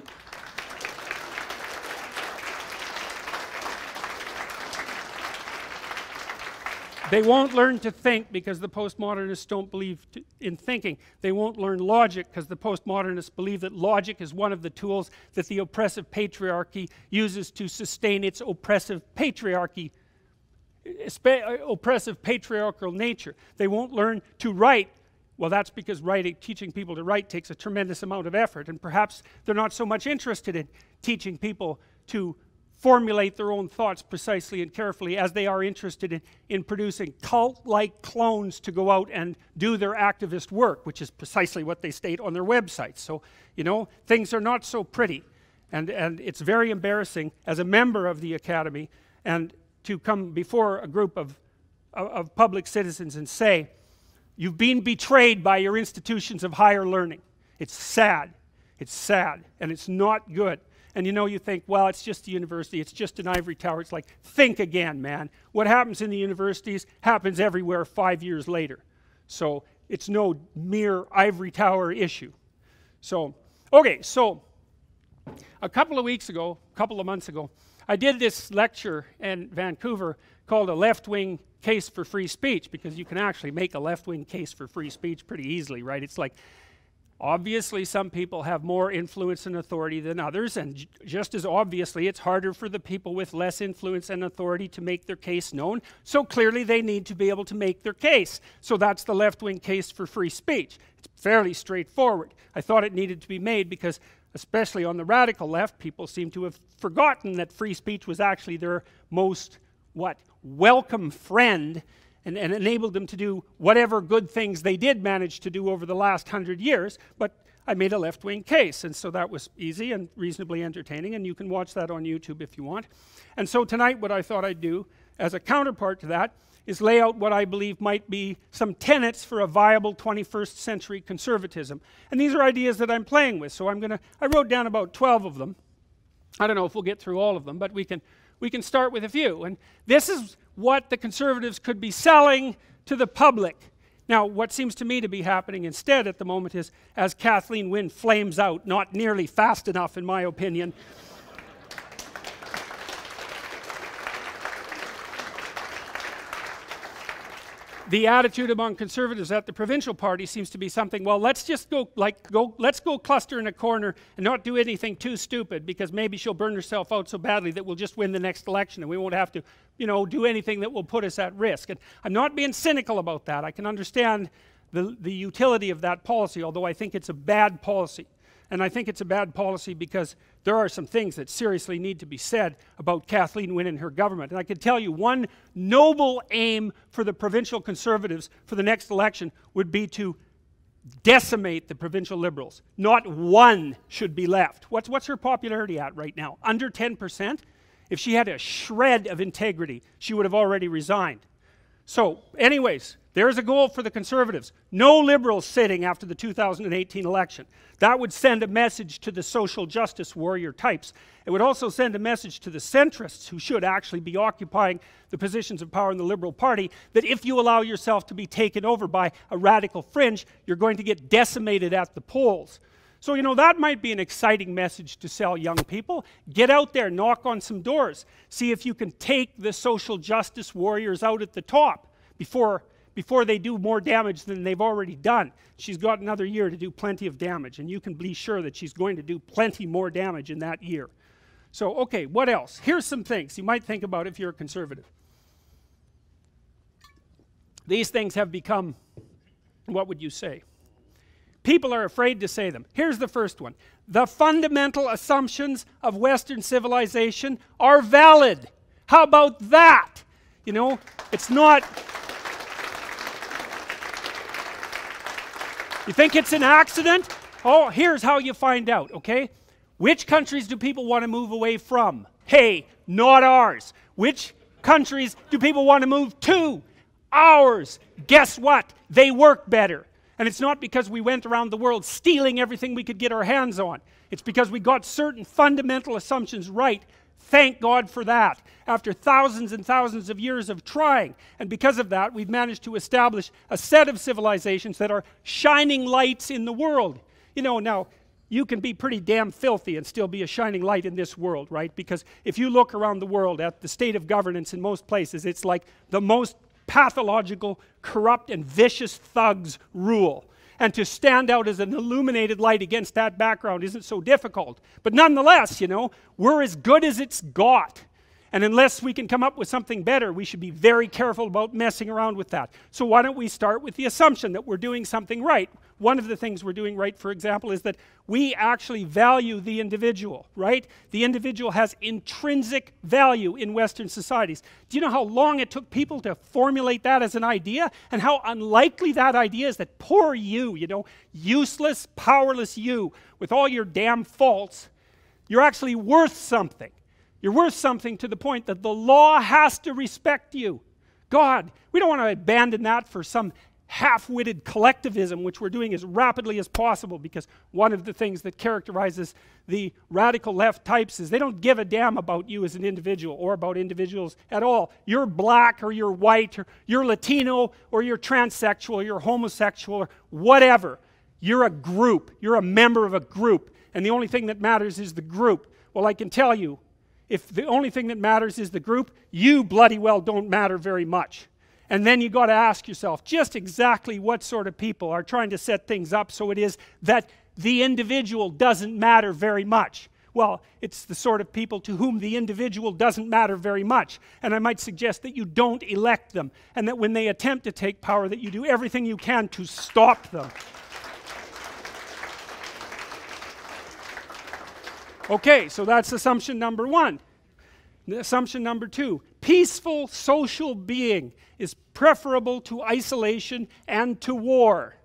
They won't learn to think because the postmodernists don't believe in thinking. They won't learn logic because the postmodernists believe that logic is one of the tools that the oppressive patriarchy uses to sustain its oppressive patriarchy, oppressive patriarchal nature. They won't learn to write. Well, that's because teaching people to write takes a tremendous amount of effort, and perhaps they're not so much interested in teaching people to formulate their own thoughts precisely and carefully as they are interested in producing cult-like clones to go out and do their activist work, which is precisely what they state on their websites. So, you know, things are not so pretty, and it's very embarrassing as a member of the Academy and to come before a group of public citizens and say, you've been betrayed by your institutions of higher learning. It's sad, and it's not good. And you know, you think, well, it's just a university, it's just an ivory tower. It's like, think again, man. What happens in the universities happens everywhere 5 years later. So it's no mere ivory tower issue. So, okay, so a couple of months ago, I did this lecture in Vancouver called A Left-Wing Case for Free Speech, because you can actually make a left-wing case for free speech pretty easily, right? It's like, obviously some people have more influence and authority than others, and just as obviously it's harder for the people with less influence and authority to make their case known, so clearly they need to be able to make their case. So that's the left-wing case for free speech. It's fairly straightforward. I thought it needed to be made because, especially on the radical left, people seem to have forgotten that free speech was actually their most, welcome friend, and enabled them to do whatever good things they did manage to do over the last 100 years, but I made a left-wing case, and so that was easy and reasonably entertaining, and you can watch that on YouTube if you want. And so tonight what I thought I'd do, as a counterpart to that, is lay out what I believe might be some tenets for a viable 21st century conservatism. And these are ideas that I'm playing with, so I wrote down about 12 of them. I don't know if we'll get through all of them, but we can start with a few. And this is what the conservatives could be selling to the public. Now, what seems to me to be happening instead at the moment is, as Kathleen Wynne flames out, not nearly fast enough in my opinion, the attitude among conservatives at the provincial party seems to be something, well, let's just let's go cluster in a corner and not do anything too stupid, because maybe she'll burn herself out so badly that we'll just win the next election and we won't have to, you know, do anything that will put us at risk. And I'm not being cynical about that. I can understand the utility of that policy, although I think it's a bad policy. And I think it's a bad policy because there are some things that seriously need to be said about Kathleen Wynne and her government. And I can tell you one noble aim for the provincial conservatives for the next election would be to decimate the provincial liberals. Not one should be left. What's her popularity at right now? Under 10%? If she had a shred of integrity, she would have already resigned. So, anyways, there's a goal for the conservatives. No liberals sitting after the 2018 election. That would send a message to the social justice warrior types. It would also send a message to the centrists, who should actually be occupying the positions of power in the Liberal Party, that if you allow yourself to be taken over by a radical fringe, you're going to get decimated at the polls. So, you know, that might be an exciting message to sell young people. Get out there, knock on some doors. See if you can take the social justice warriors out at the top before they do more damage than they've already done. She's got another year to do plenty of damage, and you can be sure that she's going to do plenty more damage in that year. So, okay, what else? Here's some things you might think about if you're a conservative. These things have become, what would you say? People are afraid to say them. Here's the first one. The fundamental assumptions of Western civilization are valid. How about that? You know, it's not... You think it's an accident? Oh, here's how you find out, okay? Which countries do people want to move away from? Hey, not ours. Which countries do people want to move to? Ours. Guess what? They work better. And it's not because we went around the world stealing everything we could get our hands on. It's because we got certain fundamental assumptions right. Thank God for that. After thousands and thousands of years of trying. And because of that, we've managed to establish a set of civilizations that are shining lights in the world. You know, now, you can be pretty damn filthy and still be a shining light in this world, right? Because if you look around the world at the state of governance in most places, it's like the most pathological, corrupt, and vicious thugs rule. And to stand out as an illuminated light against that background isn't so difficult. But nonetheless, you know, we're as good as it's got. And unless we can come up with something better, we should be very careful about messing around with that. So why don't we start with the assumption that we're doing something right? One of the things we're doing right, for example, is that we actually value the individual, right? The individual has intrinsic value in Western societies. Do you know how long it took people to formulate that as an idea? And how unlikely that idea is that poor you, you know, useless, powerless you, with all your damn faults, you're actually worth something. You're worth something to the point that the law has to respect you. God, we don't want to abandon that for some half-witted collectivism, which we're doing as rapidly as possible, because one of the things that characterizes the radical left types is they don't give a damn about you as an individual or about individuals at all. You're black or you're white or you're Latino or you're transsexual or you're homosexual or whatever. You're a group. You're a member of a group. And the only thing that matters is the group. Well, I can tell you, if the only thing that matters is the group, you bloody well don't matter very much. And then you got to ask yourself just exactly what sort of people are trying to set things up so it is that the individual doesn't matter very much. Well, it's the sort of people to whom the individual doesn't matter very much. And I might suggest that you don't elect them, and that when they attempt to take power, that you do everything you can to stop them. Okay, so that's assumption number one. Assumption number two, peaceful social being is preferable to isolation and to war.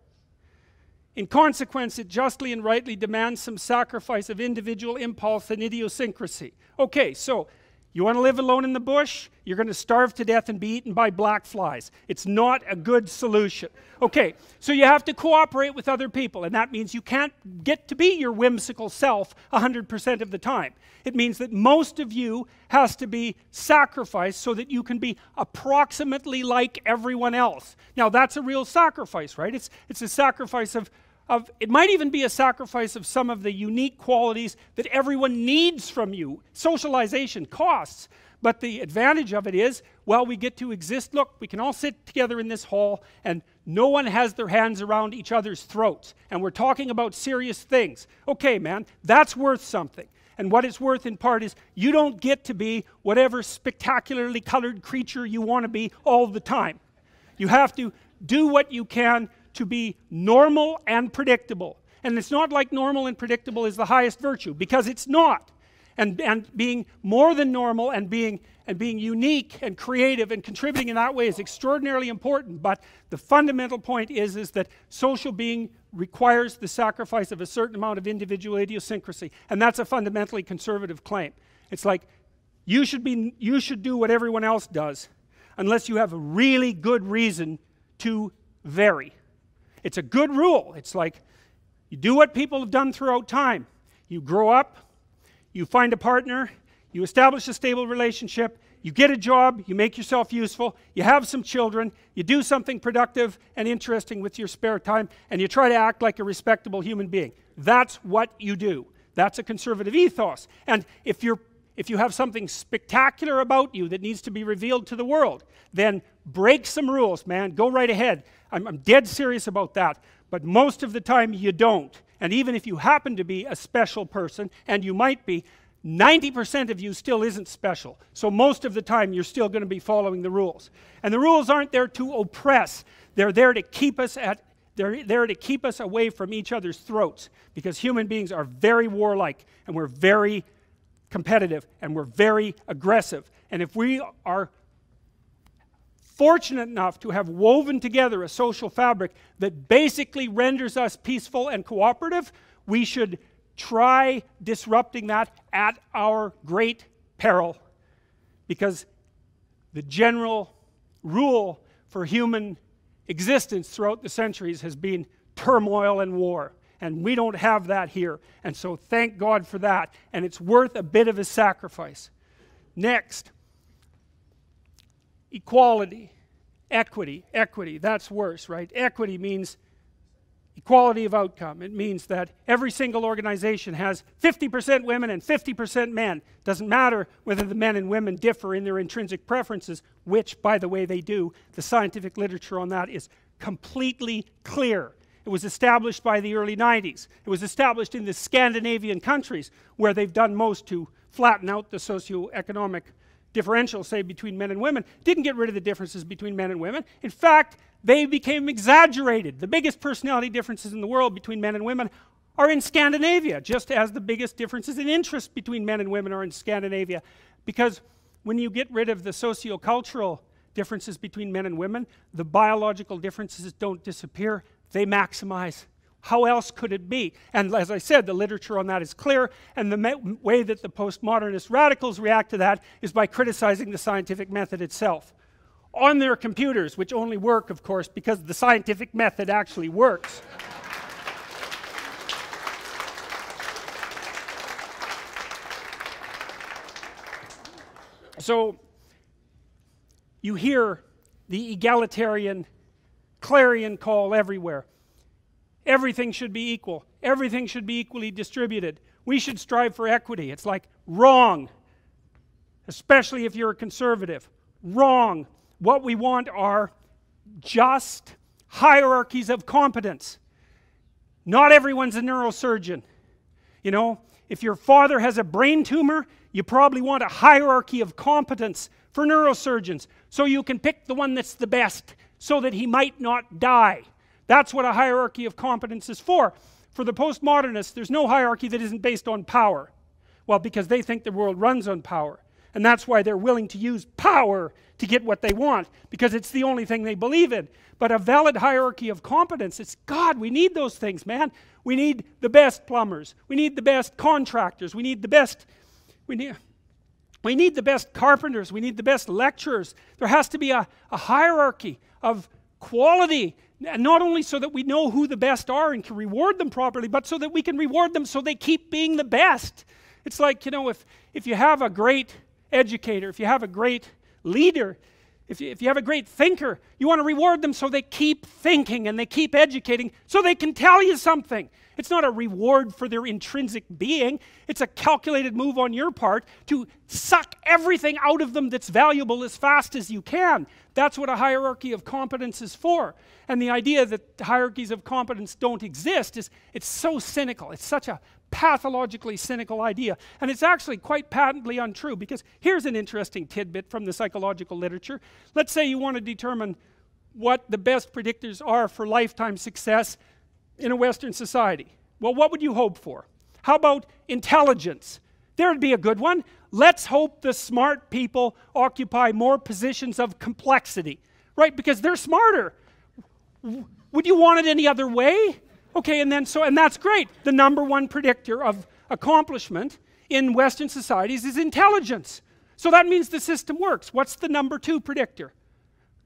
In consequence, it justly and rightly demands some sacrifice of individual impulse and idiosyncrasy. Okay, so you want to live alone in the bush? You're going to starve to death and be eaten by black flies. It's not a good solution. Okay, so you have to cooperate with other people, and that means you can't get to be your whimsical self 100% of the time. It means that most of you has to be sacrificed so that you can be approximately like everyone else. Now, that's a real sacrifice, right? It's a sacrifice of it might even be a sacrifice of some of the unique qualities that everyone needs from you. Socialization costs, but the advantage of it is, well, we get to exist. Look, we can all sit together in this hall and no one has their hands around each other's throats, and we're talking about serious things. Okay, man, that's worth something. And what it's worth in part is you don't get to be whatever spectacularly colored creature you want to be all the time. You have to do what you can to be normal and predictable. And it's not like normal and predictable is the highest virtue, because it's not. And being more than normal and being unique and creative and contributing in that way is extraordinarily important. But the fundamental point is that social being requires the sacrifice of a certain amount of individual idiosyncrasy. And that's a fundamentally conservative claim. It's like you should do what everyone else does unless you have a really good reason to vary. It's a good rule. It's like you do what people have done throughout time. You grow up, you find a partner, you establish a stable relationship, you get a job, you make yourself useful, you have some children, you do something productive and interesting with your spare time, and you try to act like a respectable human being. That's what you do. That's a conservative ethos. And if you have something spectacular about you that needs to be revealed to the world, then break some rules, man. Go right ahead. I'm dead serious about that. But most of the time you don't. And even if you happen to be a special person, and you might be, 90% of you still isn't special. So most of the time you're still going to be following the rules. And the rules aren't there to oppress. They're there to keep us away from each other's throats. Because human beings are very warlike, and we're very competitive, and we're very aggressive. And if we are fortunate enough to have woven together a social fabric that basically renders us peaceful and cooperative, we should try disrupting that at our great peril. Because the general rule for human existence throughout the centuries has been turmoil and war. And we don't have that here. And so thank God for that. And it's worth a bit of a sacrifice. Next. Equality, equity, that's worse, right? Equity means equality of outcome. It means that every single organization has 50% women and 50% men. Doesn't matter whether the men and women differ in their intrinsic preferences, which, by the way, they do. The scientific literature on that is completely clear. It was established by the early 90s. It was established in the Scandinavian countries, where they've done most to flatten out the socioeconomic differential, say, between men and women. Didn't get rid of the differences between men and women. In fact, they became exaggerated. The biggest personality differences in the world between men and women are in Scandinavia, just as the biggest differences in interest between men and women are in Scandinavia. Because when you get rid of the sociocultural differences between men and women, the biological differences don't disappear, they maximize. How else could it be? And as I said, the literature on that is clear, and the way that the postmodernist radicals react to that is by criticizing the scientific method itself. On their computers, which only work, of course, because the scientific method actually works. So, you hear the egalitarian clarion call everywhere. Everything should be equal. Everything should be equally distributed. We should strive for equity. It's like, wrong. Especially if you're a conservative. Wrong. What we want are just hierarchies of competence. Not everyone's a neurosurgeon. You know, if your father has a brain tumor, you probably want a hierarchy of competence for neurosurgeons, so you can pick the one that's the best, so that he might not die. That's what a hierarchy of competence is for. For the postmodernists, there's no hierarchy that isn't based on power. Well, because they think the world runs on power. And that's why they're willing to use power to get what they want, because it's the only thing they believe in. But a valid hierarchy of competence, it's, God, we need those things, man. We need the best plumbers. We need the best contractors. We need the best, we need the best carpenters. We need the best lecturers. There has to be a hierarchy of quality, and not only so that we know who the best are and can reward them properly, but so that we can reward them so they keep being the best. It's like, you know, if you have a great educator, if you have a great leader, if you have a great thinker, you want to reward them so they keep thinking and they keep educating so they can tell you something. It's not a reward for their intrinsic being. It's a calculated move on your part to suck everything out of them that's valuable as fast as you can. That's what a hierarchy of competence is for. And the idea that hierarchies of competence don't exist it's so cynical. It's such a pathologically cynical idea. And it's actually quite patently untrue, because here's an interesting tidbit from the psychological literature. Let's say you want to determine what the best predictors are for lifetime success in a Western society. Well, what would you hope for? How about intelligence? There would be a good one. Let's hope the smart people occupy more positions of complexity, right? Because they're smarter. Would you want it any other way? Okay, and that's great. The number one predictor of accomplishment in Western societies is intelligence. So that means the system works. What's the number two predictor?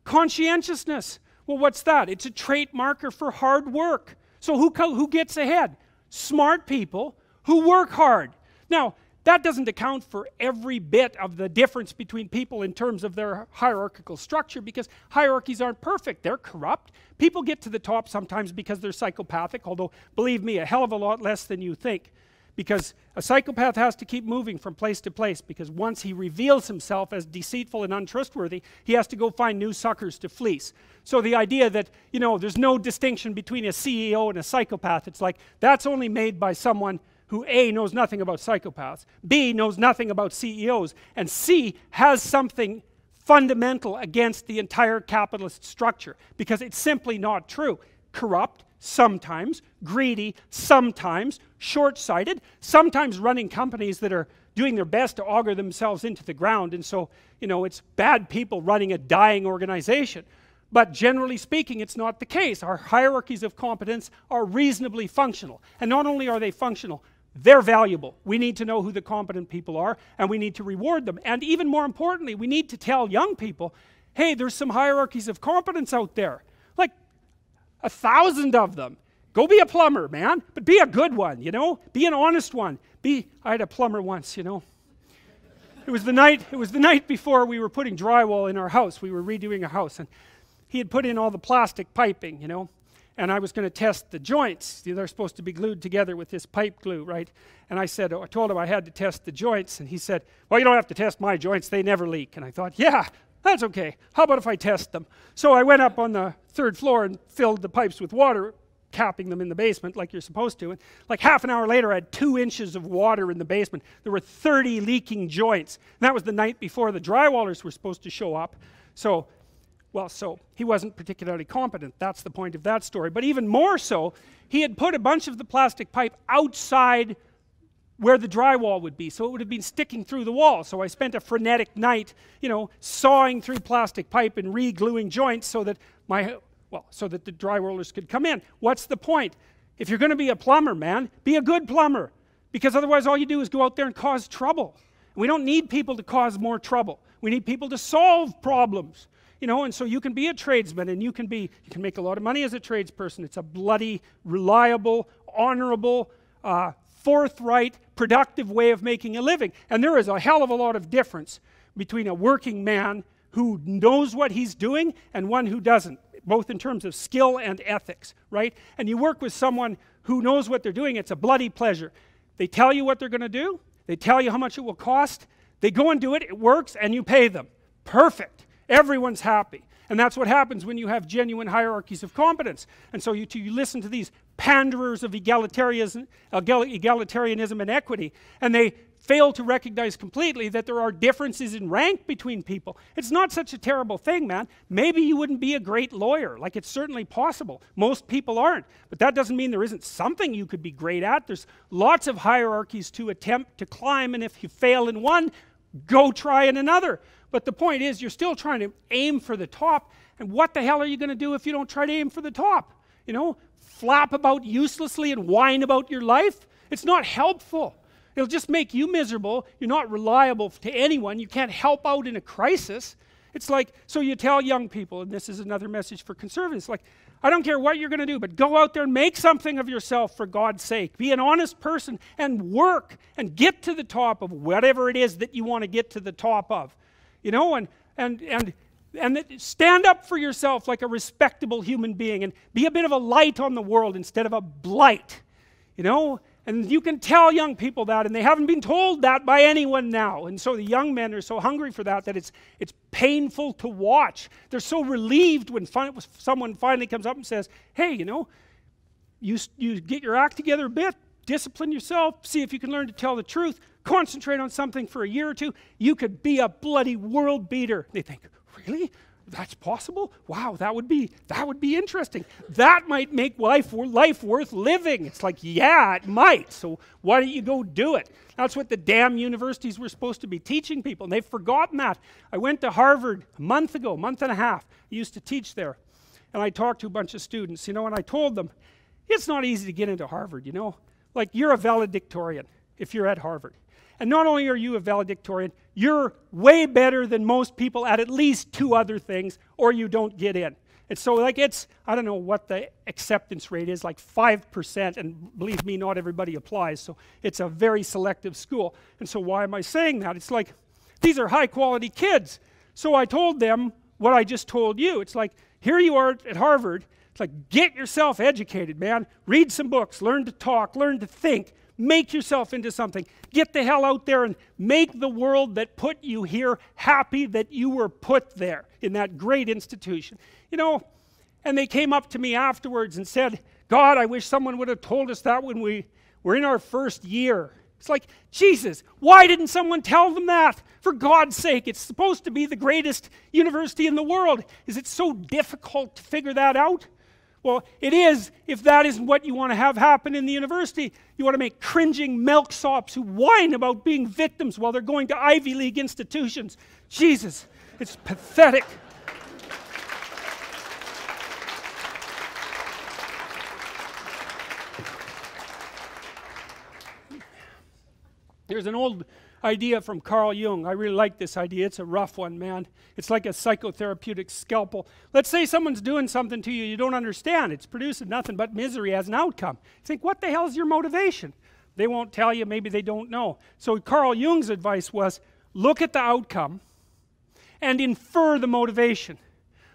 Conscientiousness. Well, what's that? It's a trait marker for hard work. So who gets ahead? Smart people who work hard. Now, that doesn't account for every bit of the difference between people in terms of their hierarchical structure, because hierarchies aren't perfect. They're corrupt. People get to the top sometimes because they're psychopathic, although, believe me, a hell of a lot less than you think. Because a psychopath has to keep moving from place to place, because once he reveals himself as deceitful and untrustworthy, he has to go find new suckers to fleece. So the idea that, you know, there's no distinction between a CEO and a psychopath, it's like, that's only made by someone who A, knows nothing about psychopaths, B, knows nothing about CEOs, and C, has something fundamental against the entire capitalist structure, because it's simply not true. Corrupt, sometimes, greedy, sometimes, short-sighted, sometimes running companies that are doing their best to auger themselves into the ground, and so, you know, it's bad people running a dying organization. But generally speaking, it's not the case. Our hierarchies of competence are reasonably functional, and not only are they functional, they're valuable. We need to know who the competent people are, and we need to reward them. And even more importantly, we need to tell young people, hey, there's some hierarchies of competence out there. Like 1,000 of them. Go be a plumber, man, but be a good one, you know? Be an honest one. I had a plumber once, you know? It was the night before we were putting drywall in our house. We were redoing a house, and he had put in all the plastic piping, you know? and I was going to test the joints. They're supposed to be glued together with this pipe glue, right? And I told him I had to test the joints, and he said, well, you don't have to test my joints, they never leak. And I thought, yeah, that's okay. How about if I test them? So I went up on the 3rd floor and filled the pipes with water, capping them in the basement like you're supposed to. And like half an hour later, I had 2 inches of water in the basement. There were 30 leaking joints. And that was the night before the drywallers were supposed to show up. So he wasn't particularly competent. That's the point of that story. But even more so, he had put a bunch of the plastic pipe outside where the drywall would be, so it would have been sticking through the wall. So I spent a frenetic night, you know, sawing through plastic pipe and re-gluing joints so that the drywallers could come in. What's the point? If you're going to be a plumber, man, be a good plumber, because otherwise all you do is go out there and cause trouble. We don't need people to cause more trouble. We need people to solve problems. You know, and so you can be a tradesman, and you can make a lot of money as a tradesperson. It's a bloody, reliable, honorable, forthright, productive way of making a living. And there is a hell of a lot of difference between a working man who knows what he's doing and one who doesn't, both in terms of skill and ethics, right? And you work with someone who knows what they're doing, it's a bloody pleasure. They tell you what they're going to do, they tell you how much it will cost, they go and do it, it works, and you pay them. Perfect. Everyone's happy. And that's what happens when you have genuine hierarchies of competence. And so you listen to these panderers of egalitarianism and equity, and they fail to recognize completely that there are differences in rank between people. It's not such a terrible thing, man. Maybe you wouldn't be a great lawyer. Like, it's certainly possible. Most people aren't. But that doesn't mean there isn't something you could be great at. There's lots of hierarchies to attempt to climb, and if you fail in one, go try in another. But the point is, you're still trying to aim for the top, and what the hell are you going to do if you don't try to aim for the top? You know, flap about uselessly and whine about your life? It's not helpful. It'll just make you miserable. You're not reliable to anyone. You can't help out in a crisis. It's like, so you tell young people, and this is another message for conservatives, like, I don't care what you're going to do, but go out there and make something of yourself for God's sake. Be an honest person and work and get to the top of whatever it is that you want to get to the top of. You know, and stand up for yourself like a respectable human being, and be a bit of a light on the world instead of a blight. You know, and you can tell young people that, and they haven't been told that by anyone now. And so the young men are so hungry for that it's painful to watch. They're so relieved when someone finally comes up and says, hey, you know, you get your act together a bit, discipline yourself, see if you can learn to tell the truth, concentrate on something for a year or two, you could be a bloody world beater. They think, really? That's possible? Wow, that would be interesting. That might make life worth living. It's like, yeah, it might. So why don't you go do it? That's what the damn universities were supposed to be teaching people, and they've forgotten that. I went to Harvard a month ago, month and a half. I used to teach there, and I talked to a bunch of students, you know, and I told them, it's not easy to get into Harvard, you know. Like, you're a valedictorian if you're at Harvard. And not only are you a valedictorian, you're way better than most people at least 2 other things, or you don't get in. And so, like, I don't know what the acceptance rate is, like 5%, and believe me, not everybody applies, so it's a very selective school. And so why am I saying that? It's like, these are high quality kids. So I told them what I just told you. It's like, here you are at Harvard. It's like, get yourself educated, man. Read some books, learn to talk, learn to think. Make yourself into something. Get the hell out there and make the world that put you here happy that you were put there in that great institution. You know, and they came up to me afterwards and said, God, I wish someone would have told us that when we were in our first year. It's like, Jesus, why didn't someone tell them that? For God's sake, it's supposed to be the greatest university in the world. Is it so difficult to figure that out? Well, it is, if that isn't what you want to have happen in the university. You want to make cringing milksops who whine about being victims while they're going to Ivy League institutions. Jesus, it's pathetic. Here's an old idea from Carl Jung. I really like this idea. It's a rough one, man. It's like a psychotherapeutic scalpel. Let's say someone's doing something to you you don't understand. It's producing nothing but misery as an outcome. You think, what the hell is your motivation? They won't tell you. Maybe they don't know. So Carl Jung's advice was, look at the outcome and infer the motivation.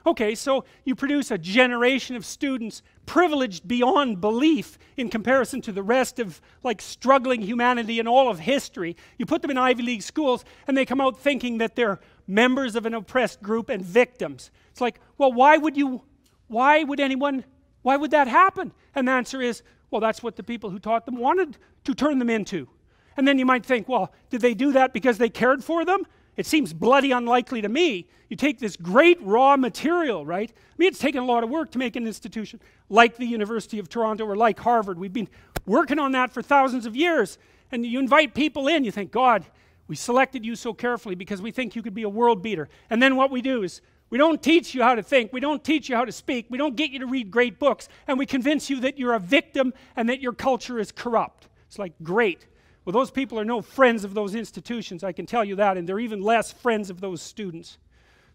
Okay, so you produce a generation of students privileged beyond belief in comparison to the rest of like struggling humanity in all of history. You put them in Ivy League schools and they come out thinking that they're members of an oppressed group and victims. It's like, well, why would that happen? And the answer is, well, that's what the people who taught them wanted to turn them into. And then you might think, well, did they do that because they cared for them? It seems bloody unlikely to me. You take this great raw material, right? I mean, it's taken a lot of work to make an institution like the University of Toronto or like Harvard. We've been working on that for thousands of years. And you invite people in, you think, God, we selected you so carefully because we think you could be a world beater. And then what we do is, we don't teach you how to think, we don't teach you how to speak, we don't get you to read great books, and we convince you that you're a victim and that your culture is corrupt. It's like, great. Well, those people are no friends of those institutions, I can tell you that, and they're even less friends of those students.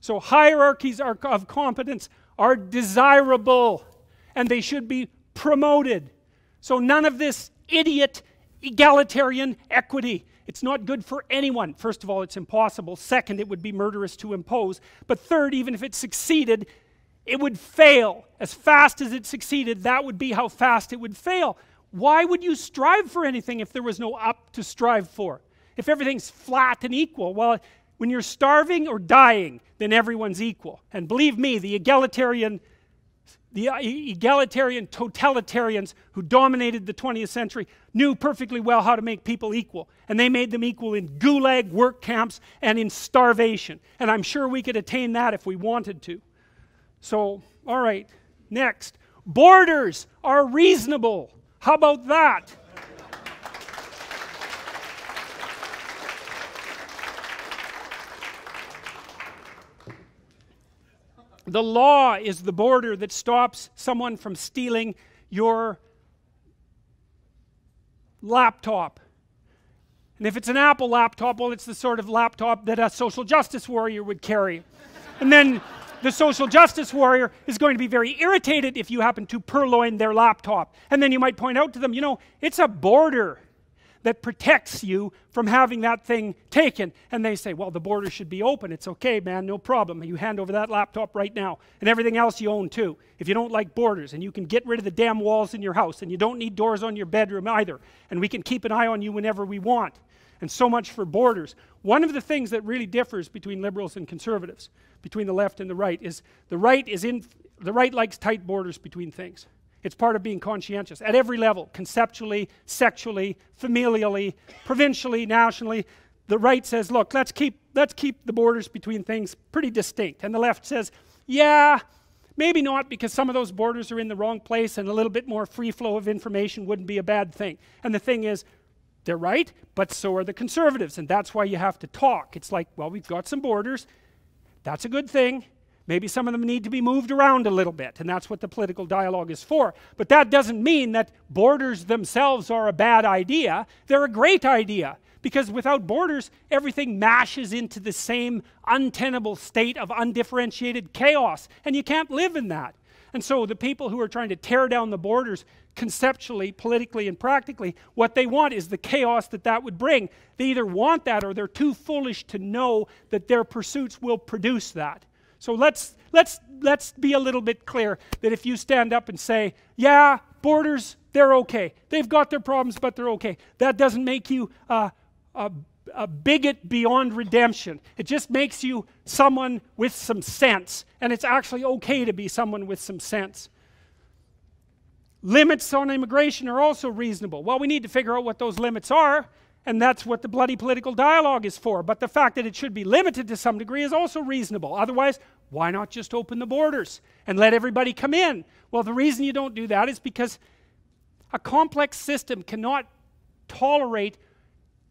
So hierarchies of competence are desirable, and they should be promoted. So none of this idiot egalitarian equity. It's not good for anyone. First of all, it's impossible. Second, it would be murderous to impose. But third, even if it succeeded, it would fail. As fast as it succeeded, that would be how fast it would fail. Why would you strive for anything if there was no up to strive for? If everything's flat and equal, well, when you're starving or dying, then everyone's equal. And believe me, the egalitarian totalitarians who dominated the 20th century knew perfectly well how to make people equal. And they made them equal in gulag work camps and in starvation. And I'm sure we could attain that if we wanted to. So, all right, next. Borders are reasonable. How about that? The law is the border that stops someone from stealing your laptop. And if it's an Apple laptop, well, it's the sort of laptop that a social justice warrior would carry. And then the social justice warrior is going to be very irritated if you happen to purloin their laptop. And then you might point out to them, you know, it's a border that protects you from having that thing taken. And they say, well, the border should be open. It's okay, man, no problem. You hand over that laptop right now. And everything else you own too. If you don't like borders, and you can get rid of the damn walls in your house, and you don't need doors on your bedroom either. And we can keep an eye on you whenever we want. And so much for borders. One of the things that really differs between liberals and conservatives, between the left and the right right likes tight borders between things. It's part of being conscientious at every level, conceptually, sexually, familially, provincially, nationally. The right says, look, let's keep the borders between things pretty distinct. And the left says, yeah, maybe not, because some of those borders are in the wrong place and a little bit more free flow of information wouldn't be a bad thing. And the thing is, they're right, but so are the conservatives, and that's why you have to talk. It's like, well, we've got some borders. That's a good thing. Maybe some of them need to be moved around a little bit, and that's what the political dialogue is for. But that doesn't mean that borders themselves are a bad idea. They're a great idea, because without borders, everything mashes into the same untenable state of undifferentiated chaos, and you can't live in that. And so the people who are trying to tear down the borders conceptually, politically, and practically, what they want is the chaos that would bring. They either want that or they're too foolish to know that their pursuits will produce that. So let's be a little bit clear that if you stand up and say, yeah, borders, they're okay. They've got their problems, but they're okay. That doesn't make you a bigot beyond redemption. It just makes you someone with some sense. And it's actually okay to be someone with some sense. Limits on immigration are also reasonable. Well, we need to figure out what those limits are, and that's what the bloody political dialogue is for. But the fact that it should be limited to some degree is also reasonable. Otherwise, why not just open the borders and let everybody come in? Well, the reason you don't do that is because a complex system cannot tolerate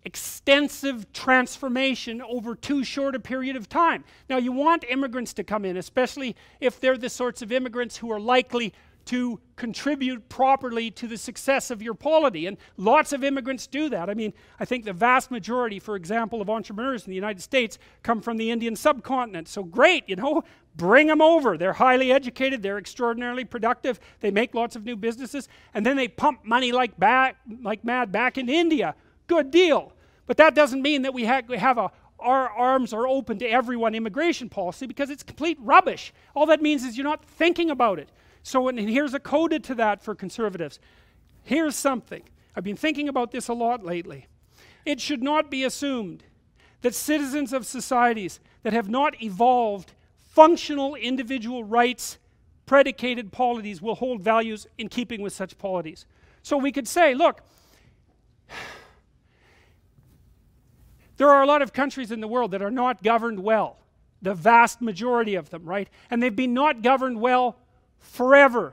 extensive transformation over too short a period of time. Now, you want immigrants to come in, especially if they're the sorts of immigrants who are likely to contribute properly to the success of your polity, and lots of immigrants do that. I mean, I think the vast majority, for example, of entrepreneurs in the United States come from the Indian subcontinent. So great, you know, bring them over. They're highly educated, they're extraordinarily productive, they make lots of new businesses, and then they pump money like mad back into India. Good deal. But that doesn't mean that we have a our arms are open to everyone immigration policy, because it's complete rubbish. All that means is you're not thinking about it. So, and here's a coda to that for conservatives. Here's something. I've been thinking about this a lot lately. It should not be assumed that citizens of societies that have not evolved functional individual rights predicated polities will hold values in keeping with such polities. So we could say, look, there are a lot of countries in the world that are not governed well, the vast majority of them, right? And they've been not governed well forever.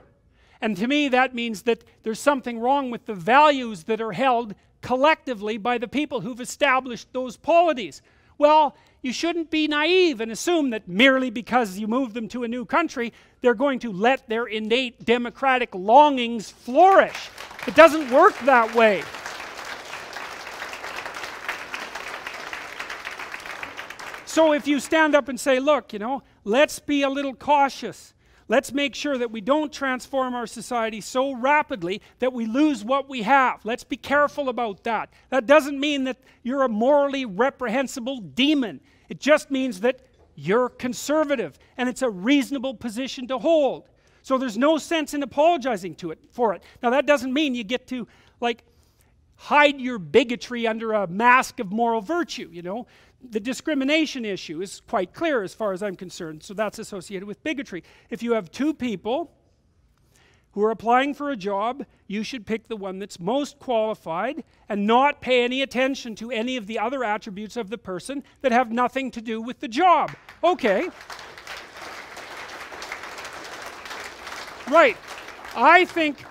And to me that means that there's something wrong with the values that are held collectively by the people who've established those polities. Well, you shouldn't be naive and assume that merely because you move them to a new country, they're going to let their innate democratic longings flourish. It doesn't work that way. So if you stand up and say, look, you know, let's be a little cautious. Let's make sure that we don't transform our society so rapidly that we lose what we have. Let's be careful about that. That doesn't mean that you're a morally reprehensible demon. It just means that you're conservative, and it's a reasonable position to hold. So there's no sense in apologizing for it. Now that doesn't mean you get to, like, hide your bigotry under a mask of moral virtue, you know. The discrimination issue is quite clear as far as I'm concerned, so that's associated with bigotry. If you have two people who are applying for a job, you should pick the one that's most qualified and not pay any attention to any of the other attributes of the person that have nothing to do with the job. Okay. Right. I think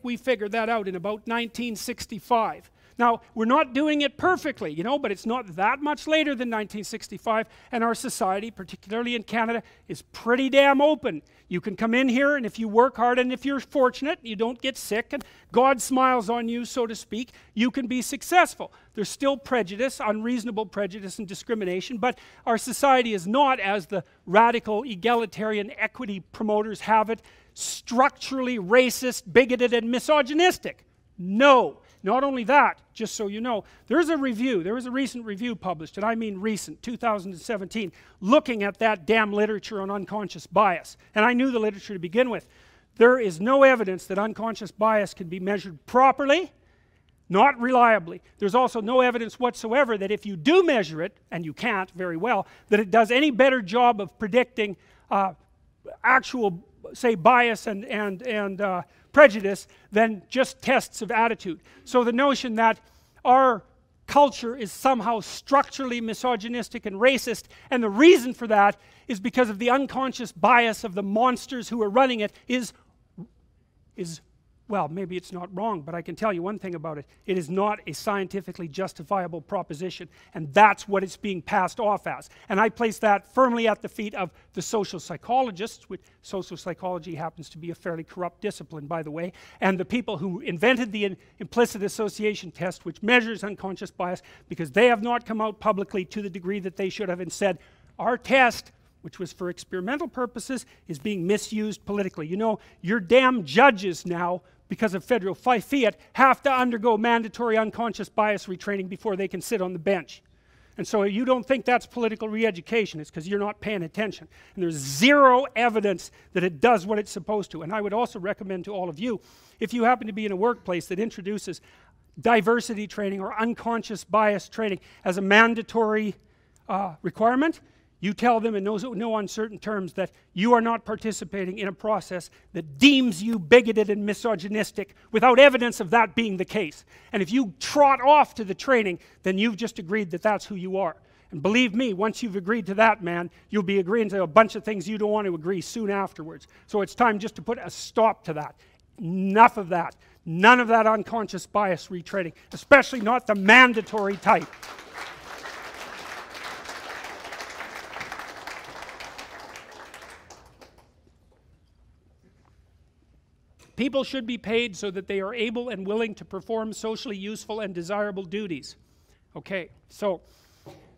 we figured that out in about 1965. Now, we're not doing it perfectly, you know, but it's not that much later than 1965, and our society, particularly in Canada, is pretty damn open. You can come in here, and if you work hard, and if you're fortunate, you don't get sick, and God smiles on you, so to speak, you can be successful. There's still prejudice, unreasonable prejudice and discrimination, but our society is not, as the radical egalitarian equity promoters have it, structurally racist, bigoted, and misogynistic. No. Not only that, just so you know, there was a recent review published, and I mean recent, 2017, looking at that damn literature on unconscious bias. And I knew the literature to begin with. There is no evidence that unconscious bias can be measured properly, not reliably. There's also no evidence whatsoever that if you do measure it, and you can't very well, that it does any better job of predicting actual, say, bias and prejudice than just tests of attitude. So the notion that our culture is somehow structurally misogynistic and racist, and the reason for that is because of the unconscious bias of the monsters who are running it is well, maybe it's not wrong, but I can tell you one thing about it. It is not a scientifically justifiable proposition, and that's what it's being passed off as. And I place that firmly at the feet of the social psychologists, which social psychology happens to be a fairly corrupt discipline, by the way, and the people who invented the implicit association test, which measures unconscious bias, because they have not come out publicly to the degree that they should have and said, our test, which was for experimental purposes, is being misused politically. You know, your damn judges now, because of federal fiat, have to undergo mandatory unconscious bias retraining before they can sit on the bench. And so you don't think that's political re-education, it's because you're not paying attention. And there's zero evidence that it does what it's supposed to. And I would also recommend to all of you, if you happen to be in a workplace that introduces diversity training or unconscious bias training as a mandatory requirement, you tell them in no uncertain terms that you are not participating in a process that deems you bigoted and misogynistic without evidence of that being the case. And if you trot off to the training, then you've just agreed that that's who you are. And believe me, once you've agreed to that, man, you'll be agreeing to a bunch of things you don't want to agree soon afterwards. So it's time just to put a stop to that. Enough of that. None of that unconscious bias retraining, especially not the mandatory type. People should be paid so that they are able and willing to perform socially useful and desirable duties. Okay, so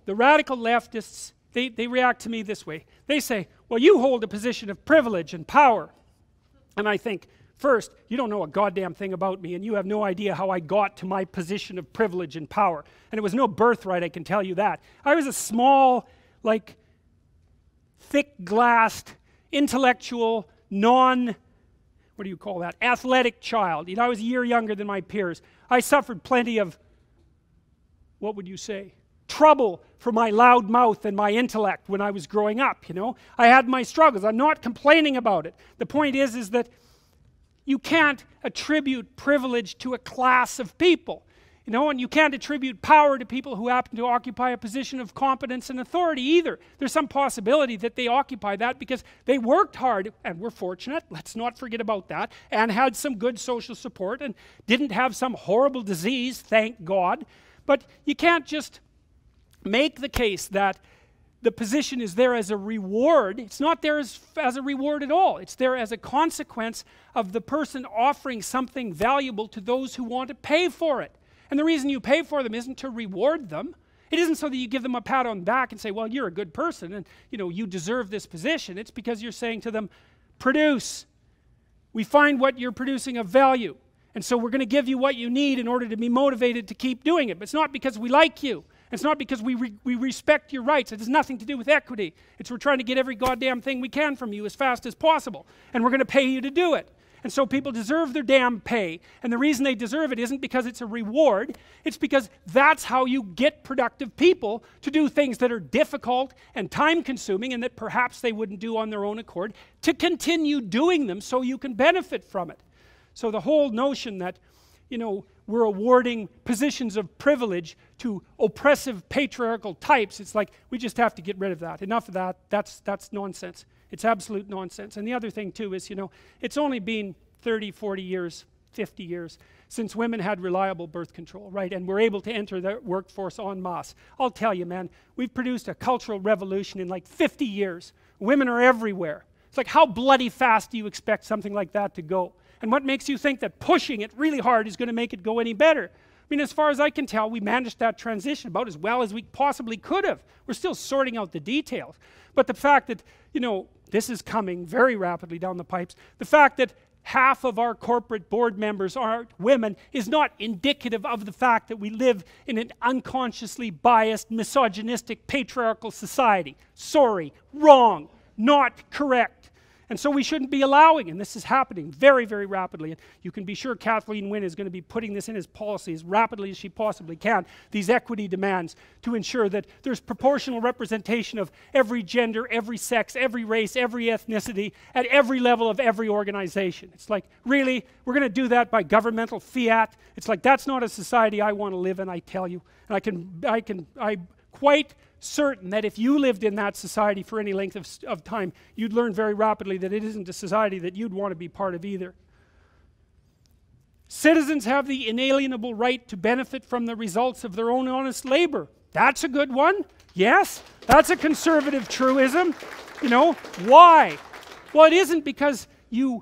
the radical leftists, they react to me this way. They say, well, you hold a position of privilege and power. And I think, First, you don't know a goddamn thing about me, and you have no idea how I got to my position of privilege and power. And it was no birthright, I can tell you that. I was a small, like, thick-glassed, intellectual, what do you call that, athletic child. You know, I was a year younger than my peers. I suffered plenty of, what would you say, trouble for my loud mouth and my intellect when I was growing up, you know. I had my struggles. I'm not complaining about it. The point is that you can't attribute privilege to a class of people, you know, and you can't attribute power to people who happen to occupy a position of competence and authority either. There's some possibility that they occupy that because they worked hard and were fortunate, let's not forget about that, and had some good social support and didn't have some horrible disease, thank God. But you can't just make the case that the position is there as a reward. It's not there as a reward at all. It's there as a consequence of the person offering something valuable to those who want to pay for it. And the reason you pay for them isn't to reward them. It isn't so that you give them a pat on the back and say, well, you're a good person and, you know, you deserve this position. It's because you're saying to them, produce. We find what you're producing of value. And so we're going to give you what you need in order to be motivated to keep doing it. But it's not because we like you. It's not because we respect your rights. It has nothing to do with equity. It's we're trying to get every goddamn thing we can from you as fast as possible. And we're going to pay you to do it. And so people deserve their damn pay. And the reason they deserve it isn't because it's a reward. It's because that's how you get productive people to do things that are difficult and time-consuming and that perhaps they wouldn't do on their own accord, to continue doing them so you can benefit from it. So the whole notion that, you know, we're awarding positions of privilege to oppressive patriarchal types, it's like we just have to get rid of that. Enough of that. That's nonsense. It's absolute nonsense. And the other thing too is, you know, it's only been 30, 40 years, 50 years since women had reliable birth control, right? And were able to enter the workforce en masse. I'll tell you, man, we've produced a cultural revolution in like 50 years. Women are everywhere. It's like, how bloody fast do you expect something like that to go? And what makes you think that pushing it really hard is going to make it go any better? I mean, as far as I can tell, we managed that transition about as well as we possibly could have. We're still sorting out the details. But the fact that, you know, this is coming very rapidly down the pipes, the fact that half of our corporate board members are women is not indicative of the fact that we live in an unconsciously biased, misogynistic, patriarchal society. Sorry, wrong, not correct. And so we shouldn't be allowing, and this is happening very, very rapidly, and you can be sure Kathleen Wynne is going to be putting this in as policy as rapidly as she possibly can, these equity demands, to ensure that there's proportional representation of every gender, every sex, every race, every ethnicity, at every level of every organization. It's like, really? We're going to do that by governmental fiat? It's like, that's not a society I want to live in, I tell you. And I'm quite certain that if you lived in that society for any length of time, you'd learn very rapidly that it isn't a society that you'd want to be part of either. Citizens have the inalienable right to benefit from the results of their own honest labor. That's a good one. Yes, that's a conservative truism. You know, why? Well, it isn't because you're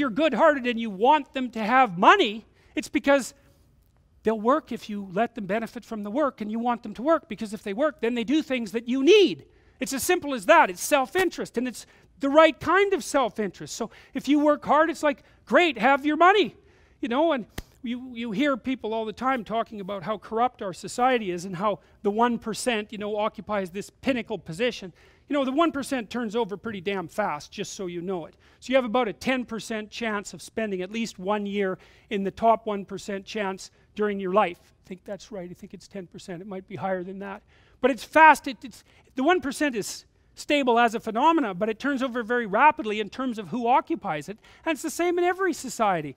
good-hearted and you want them to have money. It's because they'll work if you let them benefit from the work, and you want them to work because if they work, then they do things that you need. It's as simple as that. It's self-interest, and it's the right kind of self-interest. So if you work hard, it's like, great, have your money. You know, and you hear people all the time talking about how corrupt our society is and how the 1%, you know, occupies this pinnacle position. You know, the 1% turns over pretty damn fast, just so you know it. So you have about a 10% chance of spending at least 1 year in the top 1% chance during your life. I think that's right. I think it's 10%. It might be higher than that. But it's fast. The 1% is stable as a phenomena, but it turns over very rapidly in terms of who occupies it. And it's the same in every society.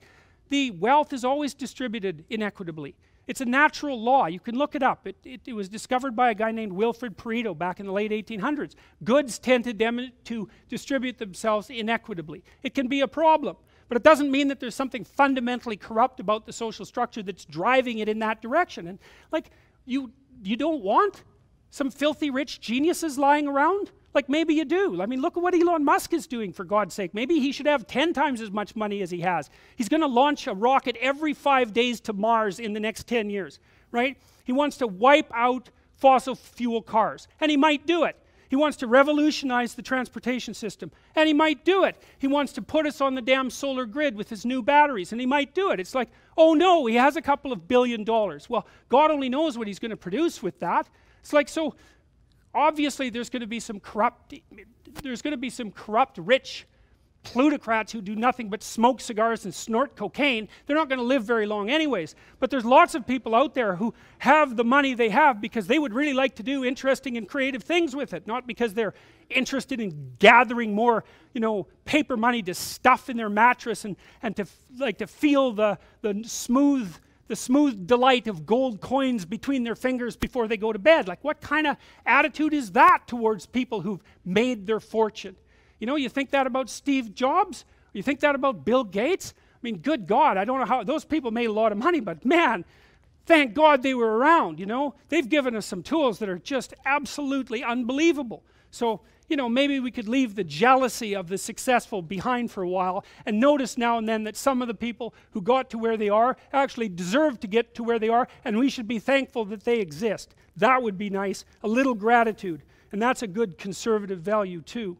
The wealth is always distributed inequitably. It's a natural law. You can look it up. It was discovered by a guy named Wilfred Pareto back in the late 1800s. Goods tend to distribute themselves inequitably. It can be a problem, but it doesn't mean that there's something fundamentally corrupt about the social structure that's driving it in that direction. And like, you don't want some filthy rich geniuses lying around? Like, maybe you do. I mean, look at what Elon Musk is doing, for God's sake. Maybe he should have 10 times as much money as he has. He's going to launch a rocket every 5 days to Mars in the next 10 years, right? He wants to wipe out fossil fuel cars, and he might do it. He wants to revolutionize the transportation system, and he might do it. He wants to put us on the damn solar grid with his new batteries, and he might do it. It's like, oh no, he has a couple of $1 billion. Well, God only knows what he's going to produce with that. It's like, so obviously there's going to be some corrupt rich plutocrats who do nothing but smoke cigars and snort cocaine. They're not going to live very long anyways. But there's lots of people out there who have the money they have because they would really like to do interesting and creative things with it, not because they're interested in gathering more, you know, paper money to stuff in their mattress and to feel the smooth delight of gold coins between their fingers before they go to bed. Like, what kind of attitude is that towards people who've made their fortune? You know, you think that about Steve Jobs? You think that about Bill Gates? I mean, good God, I don't know how, those people made a lot of money, but man, thank God they were around, you know? They've given us some tools that are just absolutely unbelievable. So, you know, maybe we could leave the jealousy of the successful behind for a while and notice now and then that some of the people who got to where they are actually deserve to get to where they are, and we should be thankful that they exist. That would be nice, a little gratitude, and that's a good conservative value too.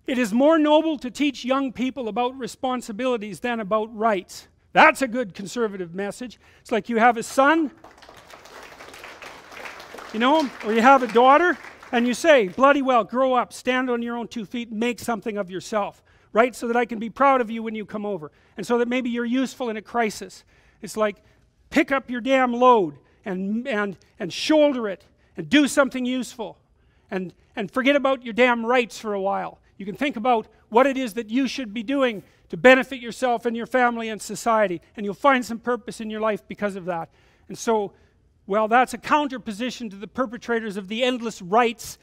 It is more noble to teach young people about responsibilities than about rights. That's a good conservative message. It's like you have a son, you know, or you have a daughter, and you say, bloody well, grow up, stand on your own 2 feet, make something of yourself, right? So that I can be proud of you when you come over, and so that maybe you're useful in a crisis. It's like, pick up your damn load and shoulder it and do something useful and forget about your damn rights for a while. You can think about what it is that you should be doing to benefit yourself and your family and society, and you'll find some purpose in your life because of that. And so, well, that's a counterposition to the perpetrators of the endless rights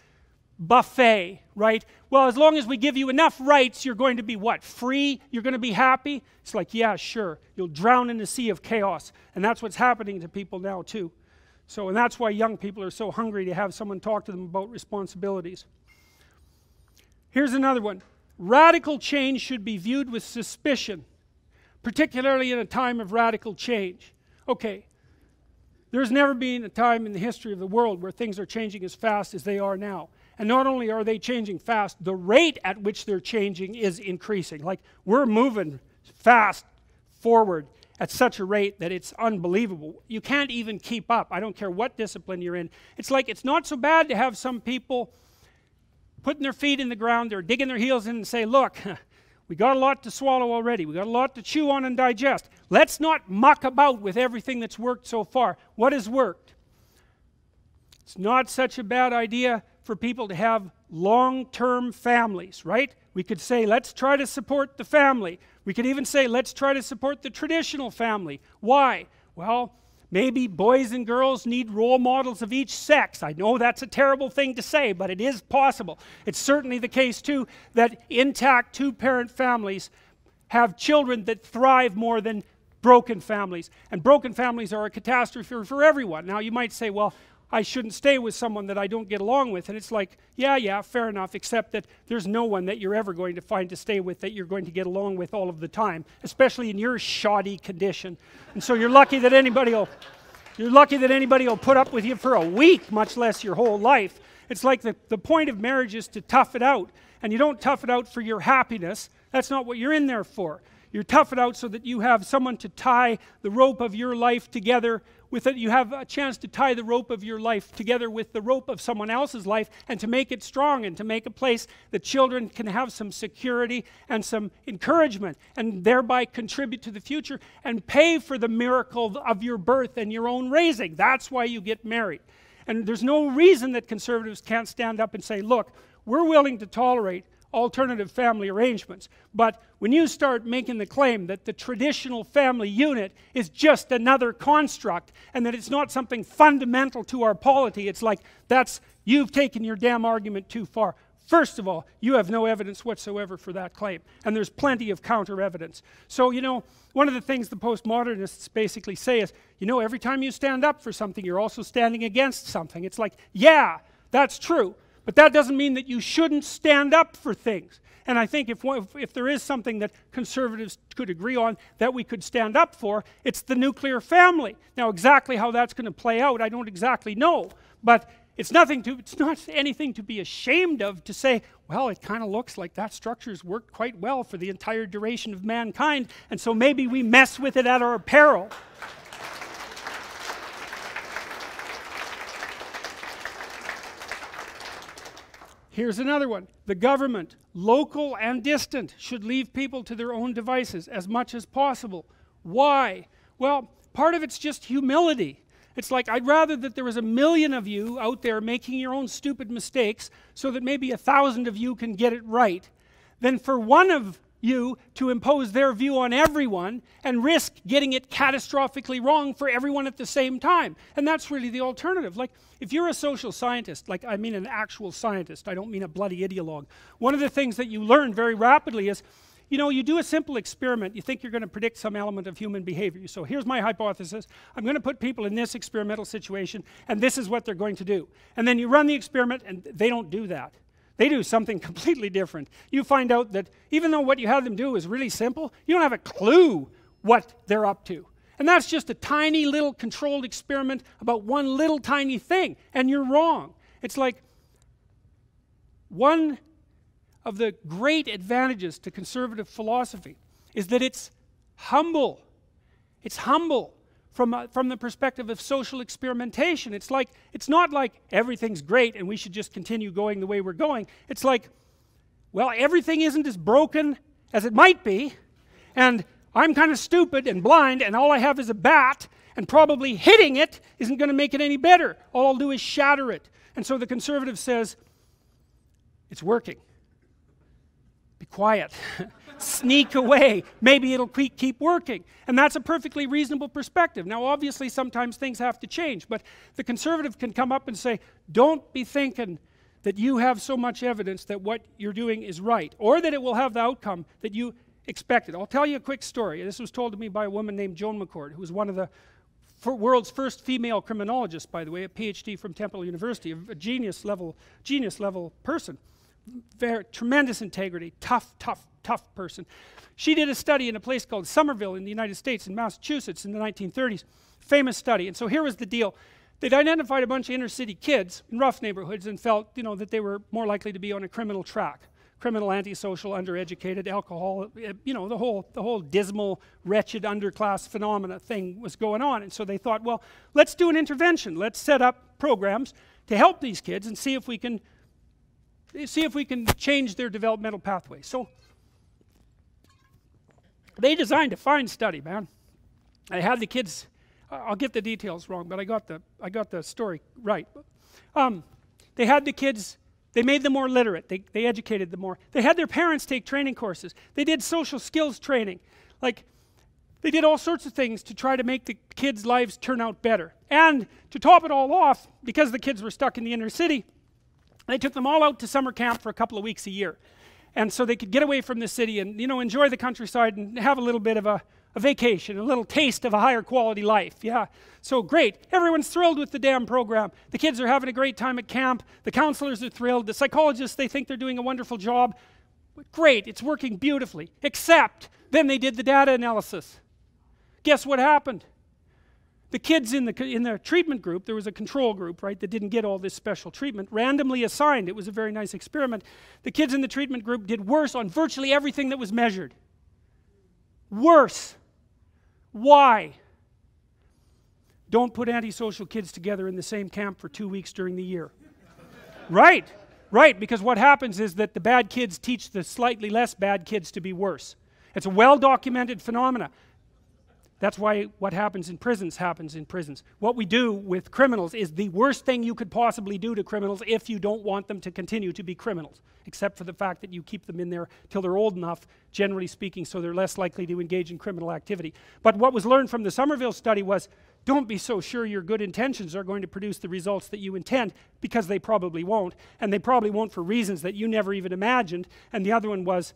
buffet, right? Well, as long as we give you enough rights, you're going to be what? Free? You're going to be happy? It's like, yeah, sure. You'll drown in a sea of chaos. And that's what's happening to people now too. So, and that's why young people are so hungry to have someone talk to them about responsibilities. Here's another one. Radical change should be viewed with suspicion, particularly in a time of radical change. Okay, there's never been a time in the history of the world where things are changing as fast as they are now. And not only are they changing fast, the rate at which they're changing is increasing. Like, we're moving fast forward at such a rate that it's unbelievable. You can't even keep up. I don't care what discipline you're in. It's like, it's not so bad to have some people putting their feet in the ground, they're digging their heels in and say, look, we got a lot to swallow already, we got a lot to chew on and digest. Let's not muck about with everything that's worked so far. What has worked? It's not such a bad idea for people to have long-term families, right? We could say, let's try to support the family. We could even say, let's try to support the traditional family. Why? Well, maybe boys and girls need role models of each sex. I know that's a terrible thing to say, but it is possible. It's certainly the case too that intact two-parent families have children that thrive more than broken families. And broken families are a catastrophe for everyone. Now you might say, well, I shouldn't stay with someone that I don't get along with. And it's like, yeah, fair enough, except that there's no one that you're ever going to find to stay with that you're going to get along with all of the time, especially in your shoddy condition. And so you're lucky that anybody will put up with you for a week, much less your whole life. It's like the point of marriage is to tough it out. And you don't tough it out for your happiness. That's not what you're in there for. You tough it out so that you have someone to tie the rope of your life together with it. You have a chance to tie the rope of your life together with the rope of someone else's life, and to make it strong, and to make a place that children can have some security and some encouragement, and thereby contribute to the future and pay for the miracle of your birth and your own raising. That's why you get married. And there's no reason that conservatives can't stand up and say, look, we're willing to tolerate alternative family arrangements, but when you start making the claim that the traditional family unit is just another construct and that it's not something fundamental to our polity, it's like, you've taken your damn argument too far. First of all, you have no evidence whatsoever for that claim, and there's plenty of counter evidence. So, you know, one of the things the postmodernists basically say is, you know, every time you stand up for something, you're also standing against something. It's like, yeah, that's true. But that doesn't mean that you shouldn't stand up for things. And I think if there is something that conservatives could agree on that we could stand up for, it's the nuclear family. Now, exactly how that's going to play out, I don't exactly know. But it's not anything to be ashamed of to say, well, it kind of looks like that structure's worked quite well for the entire duration of mankind, and so maybe we mess with it at our peril. Here's another one. The government, local and distant, should leave people to their own devices as much as possible. Why? Well, part of it's just humility. It's like, I'd rather that there was 1 million of you out there making your own stupid mistakes so that maybe 1,000 of you can get it right, than for one of you to impose their view on everyone and risk getting it catastrophically wrong for everyone at the same time. And that's really the alternative. Like, if you're a social scientist, like I mean an actual scientist, I don't mean a bloody ideologue, one of the things that you learn very rapidly is, you know, you do a simple experiment, you think you're going to predict some element of human behavior. So here's my hypothesis, I'm going to put people in this experimental situation, and this is what they're going to do. And then you run the experiment, and they don't do that. They do something completely different. You find out that even though what you had them do is really simple, you don't have a clue what they're up to. And that's just a tiny little controlled experiment about one little tiny thing, and you're wrong. It's like, one of the great advantages to conservative philosophy is that it's humble. It's humble from the perspective of social experimentation. It's like, it's not like everything's great and we should just continue going the way we're going. It's like, well, everything isn't as broken as it might be, and I'm kind of stupid and blind, and all I have is a bat, and probably hitting it isn't going to make it any better. All I'll do is shatter it. And so the conservative says, it's working. Be quiet. Sneak away. Maybe it'll keep working. And that's a perfectly reasonable perspective. Now, obviously, sometimes things have to change, but the conservative can come up and say, don't be thinking that you have so much evidence that what you're doing is right, or that it will have the outcome that you expected. I'll tell you a quick story. This was told to me by a woman named Joan McCord, who was one of the world's first female criminologists, by the way, a PhD from Temple University, a genius level person. Very tremendous integrity, tough person. She did a study in a place called Somerville in the United States, in Massachusetts, in the 1930s. Famous study. And so here was the deal. They'd identified a bunch of inner city kids in rough neighborhoods and felt, you know, that they were more likely to be on a criminal track. Criminal, antisocial, undereducated, alcohol, you know, the whole dismal, wretched underclass phenomena thing was going on. And so they thought, well, let's do an intervention. Let's set up programs to help these kids and see if we can change their developmental pathway. So they designed a fine study, man. I had the kids, I'll get the details wrong, but I got the story right. They had the kids, they made them more literate, they educated them more. They had their parents take training courses. They did social skills training. Like, they did all sorts of things to try to make the kids' lives turn out better. And to top it all off, because the kids were stuck in the inner city, they took them all out to summer camp for a couple of weeks a year. And so they could get away from the city and, you know, enjoy the countryside and have a little bit of a vacation, a little taste of a higher quality life. Yeah, so great. Everyone's thrilled with the damn program. The kids are having a great time at camp. The counselors are thrilled. The psychologists, they think they're doing a wonderful job. Great, it's working beautifully. Except, then they did the data analysis. Guess what happened? The kids in the treatment group, there was a control group, right, that didn't get all this special treatment, randomly assigned. It was a very nice experiment. The kids in the treatment group did worse on virtually everything that was measured. Worse. Why? Don't put antisocial kids together in the same camp for 2 weeks during the year. Right, because what happens is that the bad kids teach the slightly less bad kids to be worse. It's a well-documented phenomena. That's why what happens in prisons happens in prisons. What we do with criminals is the worst thing you could possibly do to criminals if you don't want them to continue to be criminals, except for the fact that you keep them in there till they're old enough, generally speaking, so they're less likely to engage in criminal activity. But what was learned from the Somerville study was, don't be so sure your good intentions are going to produce the results that you intend, because they probably won't, and they probably won't for reasons that you never even imagined. And the other one was,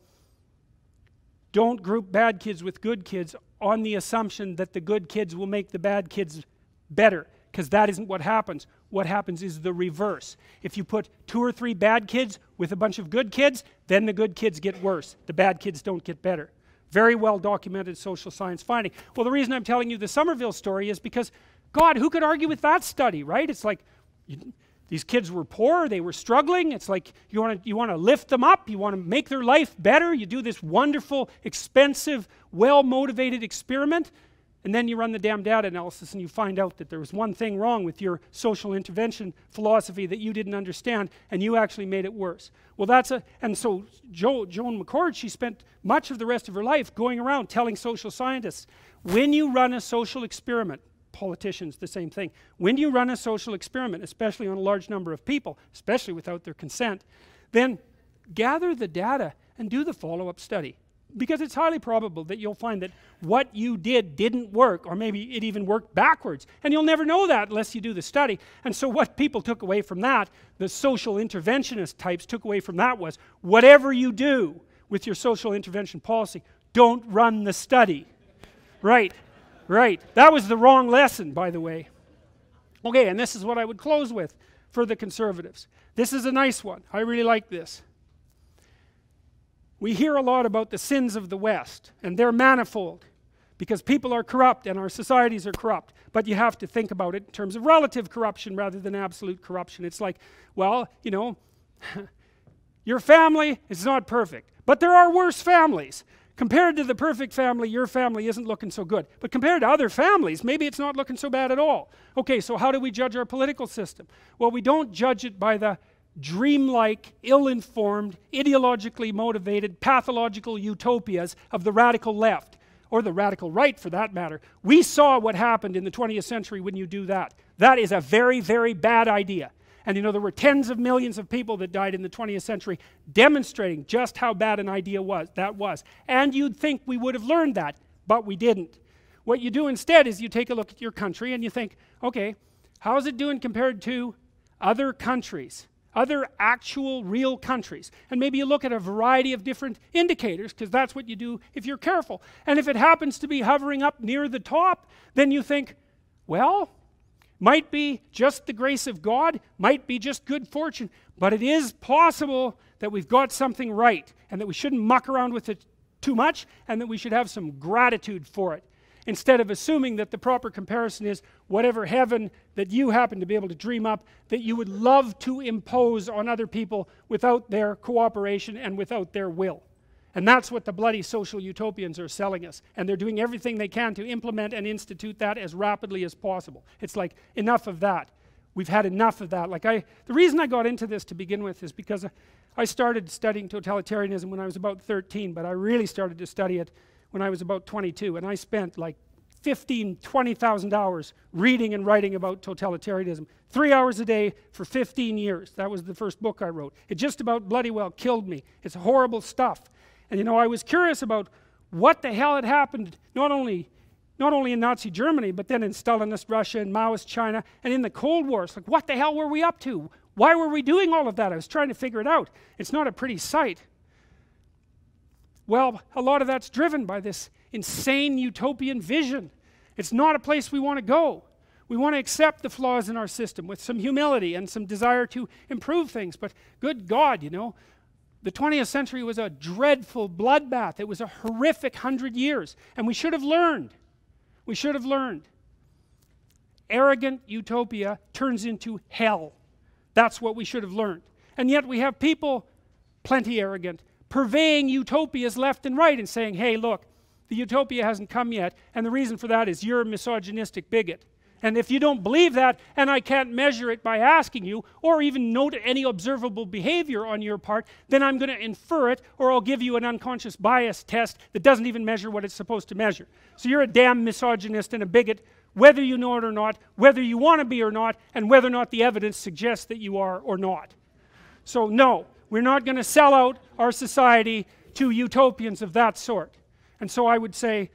don't group bad kids with good kids on the assumption that the good kids will make the bad kids better, because that isn't what happens. What happens is the reverse. If you put 2 or 3 bad kids with a bunch of good kids, then the good kids get worse. The bad kids don't get better. Very well documented social science finding. Well, the reason I'm telling you the Somerville story is because, God, who could argue with that study, right? It's like, these kids were poor, they were struggling. It's like you want to lift them up, you want to make their life better. You do this wonderful, expensive, well-motivated experiment, and then you run the damn data analysis and you find out that there was one thing wrong with your social intervention philosophy that you didn't understand, and you actually made it worse. Well, and so Joan McCord, she spent much of the rest of her life going around telling social scientists, when you run a social experiment, politicians, the same thing. When you run a social experiment, especially on a large number of people, especially without their consent, then gather the data and do the follow-up study. Because it's highly probable that you'll find that what you did didn't work, or maybe it even worked backwards. And you'll never know that unless you do the study. And so what people took away from that, the social interventionist types took away from that was, whatever you do with your social intervention policy, don't run the study. Right. Right. That was the wrong lesson, by the way. Okay, and this is what I would close with for the conservatives. This is a nice one. I really like this. We hear a lot about the sins of the West, and they're manifold, because people are corrupt and our societies are corrupt. But you have to think about it in terms of relative corruption rather than absolute corruption. It's like, well, you know, your family is not perfect, but there are worse families. Compared to the perfect family, your family isn't looking so good. But compared to other families, maybe it's not looking so bad at all. Okay, so how do we judge our political system? Well, we don't judge it by the dreamlike, ill-informed, ideologically motivated, pathological utopias of the radical left, or the radical right for that matter. We saw what happened in the 20th century when you do that. That is a very, very bad idea. And you know, there were tens of millions of people that died in the 20th century demonstrating just how bad an idea that was. And you'd think we would have learned that, but we didn't. What you do instead is you take a look at your country and you think, okay, how is it doing compared to other countries, other actual real countries? And maybe you look at a variety of different indicators, because that's what you do if you're careful. And if it happens to be hovering up near the top, then you think, well, might be just the grace of God, might be just good fortune, but it is possible that we've got something right, and that we shouldn't muck around with it too much, and that we should have some gratitude for it, instead of assuming that the proper comparison is whatever heaven that you happen to be able to dream up that you would love to impose on other people without their cooperation and without their will. And that's what the bloody social utopians are selling us. And they're doing everything they can to implement and institute that as rapidly as possible. It's like, enough of that. We've had enough of that. Like the reason I got into this to begin with is because I started studying totalitarianism when I was about 13, but I really started to study it when I was about 22. And I spent like 20,000 hours reading and writing about totalitarianism. 3 hours a day for 15 years. That was the first book I wrote. It just about bloody well killed me. It's horrible stuff. And you know, I was curious about what the hell had happened, not only in Nazi Germany, but then in Stalinist Russia and Maoist China, and in the Cold War. It's like, what the hell were we up to? Why were we doing all of that? I was trying to figure it out. It's not a pretty sight. Well, a lot of that's driven by this insane utopian vision. It's not a place we want to go. We want to accept the flaws in our system with some humility and some desire to improve things. But good God, you know, the 20th century was a dreadful bloodbath. It was a horrific 100 years. And we should have learned. We should have learned. Arrogant utopia turns into hell. That's what we should have learned. And yet we have people, plenty arrogant, purveying utopias left and right and saying, hey, look, the utopia hasn't come yet, and the reason for that is you're a misogynistic bigot. And if you don't believe that, and I can't measure it by asking you, or even note any observable behavior on your part, then I'm going to infer it, or I'll give you an unconscious bias test that doesn't even measure what it's supposed to measure. So you're a damn misogynist and a bigot, whether you know it or not, whether you want to be or not, and whether or not the evidence suggests that you are or not. So no, we're not going to sell out our society to utopians of that sort. And so I would say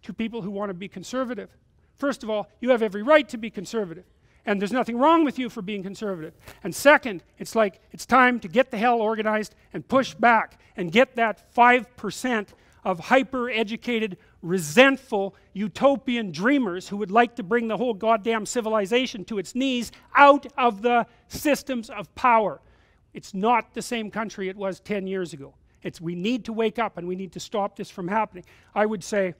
to people who want to be conservative, first of all, you have every right to be conservative. And there's nothing wrong with you for being conservative. And second, it's like, it's time to get the hell organized and push back and get that 5% of hyper-educated, resentful, utopian dreamers who would like to bring the whole goddamn civilization to its knees out of the systems of power. It's not the same country it was 10 years ago. We need to wake up and we need to stop this from happening. I would say,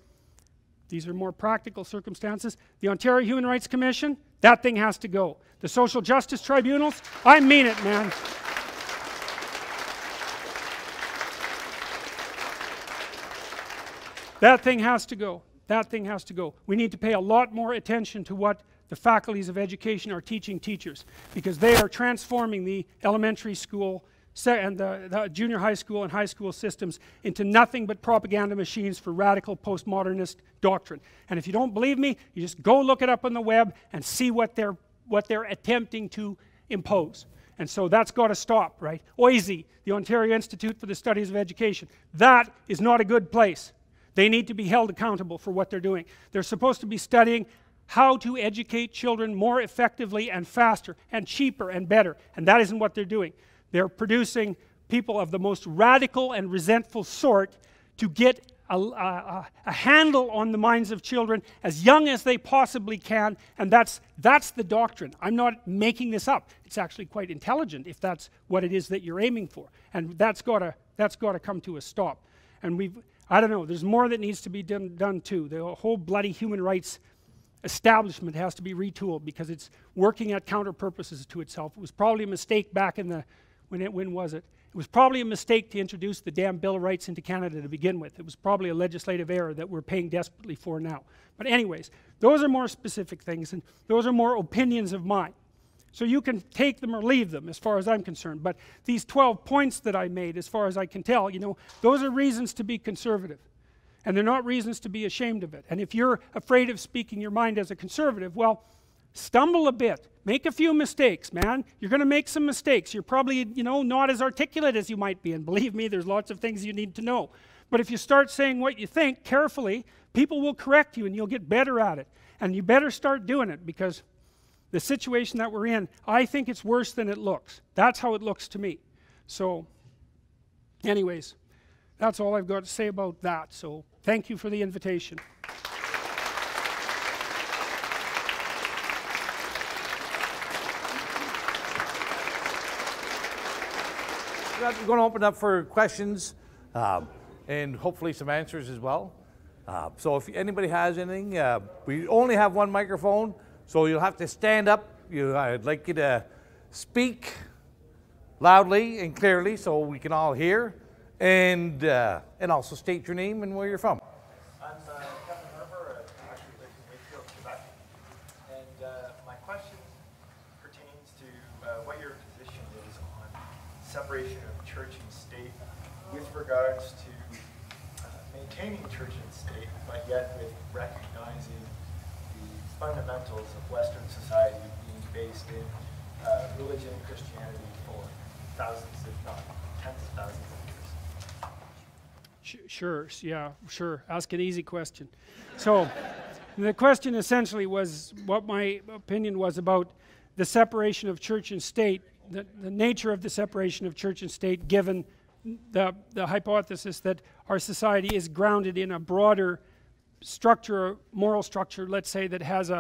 these are more practical circumstances. The Ontario Human Rights Commission, That thing has to go. The social justice tribunals, I mean it, man. That thing has to go. That thing has to go. We need to pay a lot more attention to what the faculties of education are teaching teachers, because they are transforming the elementary school and the junior high school and high school systems into nothing but propaganda machines for radical postmodernist doctrine. And if you don't believe me, you just go look it up on the web and see what they're attempting to impose. And so that's got to stop, right? OISE, the Ontario Institute for the Studies of Education, that is not a good place. They need to be held accountable for what they're doing. They're supposed to be studying how to educate children more effectively and faster and cheaper and better, and that isn't what they're doing. They're producing people of the most radical and resentful sort to get a handle on the minds of children as young as they possibly can, and that's the doctrine. I'm not making this up. It's actually quite intelligent if that's what it is that you're aiming for, and that's got to come to a stop. And I don't know, there's more that needs to be done too. The whole bloody human rights establishment has to be retooled because it's working at counter purposes to itself. It was probably a mistake back in the, when was it? It was probably a mistake to introduce the damn Bill of Rights into Canada to begin with. It was probably a legislative error that we're paying desperately for now. But anyways, those are more specific things, and those are more opinions of mine. So you can take them or leave them as far as I'm concerned. But these 12 points that I made, as far as I can tell, you know, those are reasons to be conservative. And they're not reasons to be ashamed of it. And if you're afraid of speaking your mind as a conservative, well, stumble a bit. Make a few mistakes, man. You're going to make some mistakes. You're probably, you know, not as articulate as you might be. And believe me, there's lots of things you need to know. But if you start saying what you think carefully, people will correct you and you'll get better at it. And you better start doing it, because the situation that we're in, I think it's worse than it looks. That's how it looks to me. So, anyways, that's all I've got to say about that. So, thank you for the invitation. We're going to open up for questions and hopefully some answers as well. So if anybody has anything, we only have one microphone, so you'll have to stand up. I'd like you to speak loudly and clearly so we can all hear, and also state your name and where you're from. I'm Kevin Harbour, actually live in Wakefield, Quebec, and my question pertains to what your position is on separation of church and state with regards to maintaining church and state, but yet with recognizing the fundamentals of Western society being based in religion and Christianity for thousands, if not tens of thousands of years. Sure, yeah, sure. Ask an easy question. So, the question essentially was what my opinion was about the separation of church and state, the nature of the separation of church and state, given the hypothesis that our society is grounded in a broader structure, moral structure, let's say, that has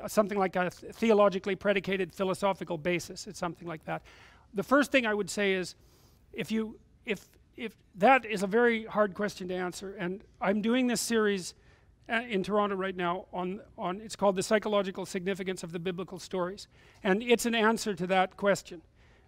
something like a theologically predicated philosophical basis. It's something like that. The first thing I would say is, if that is a very hard question to answer, and I'm doing this series in Toronto right now on it's called The Psychological Significance of the Biblical Stories, and it's an answer to that question.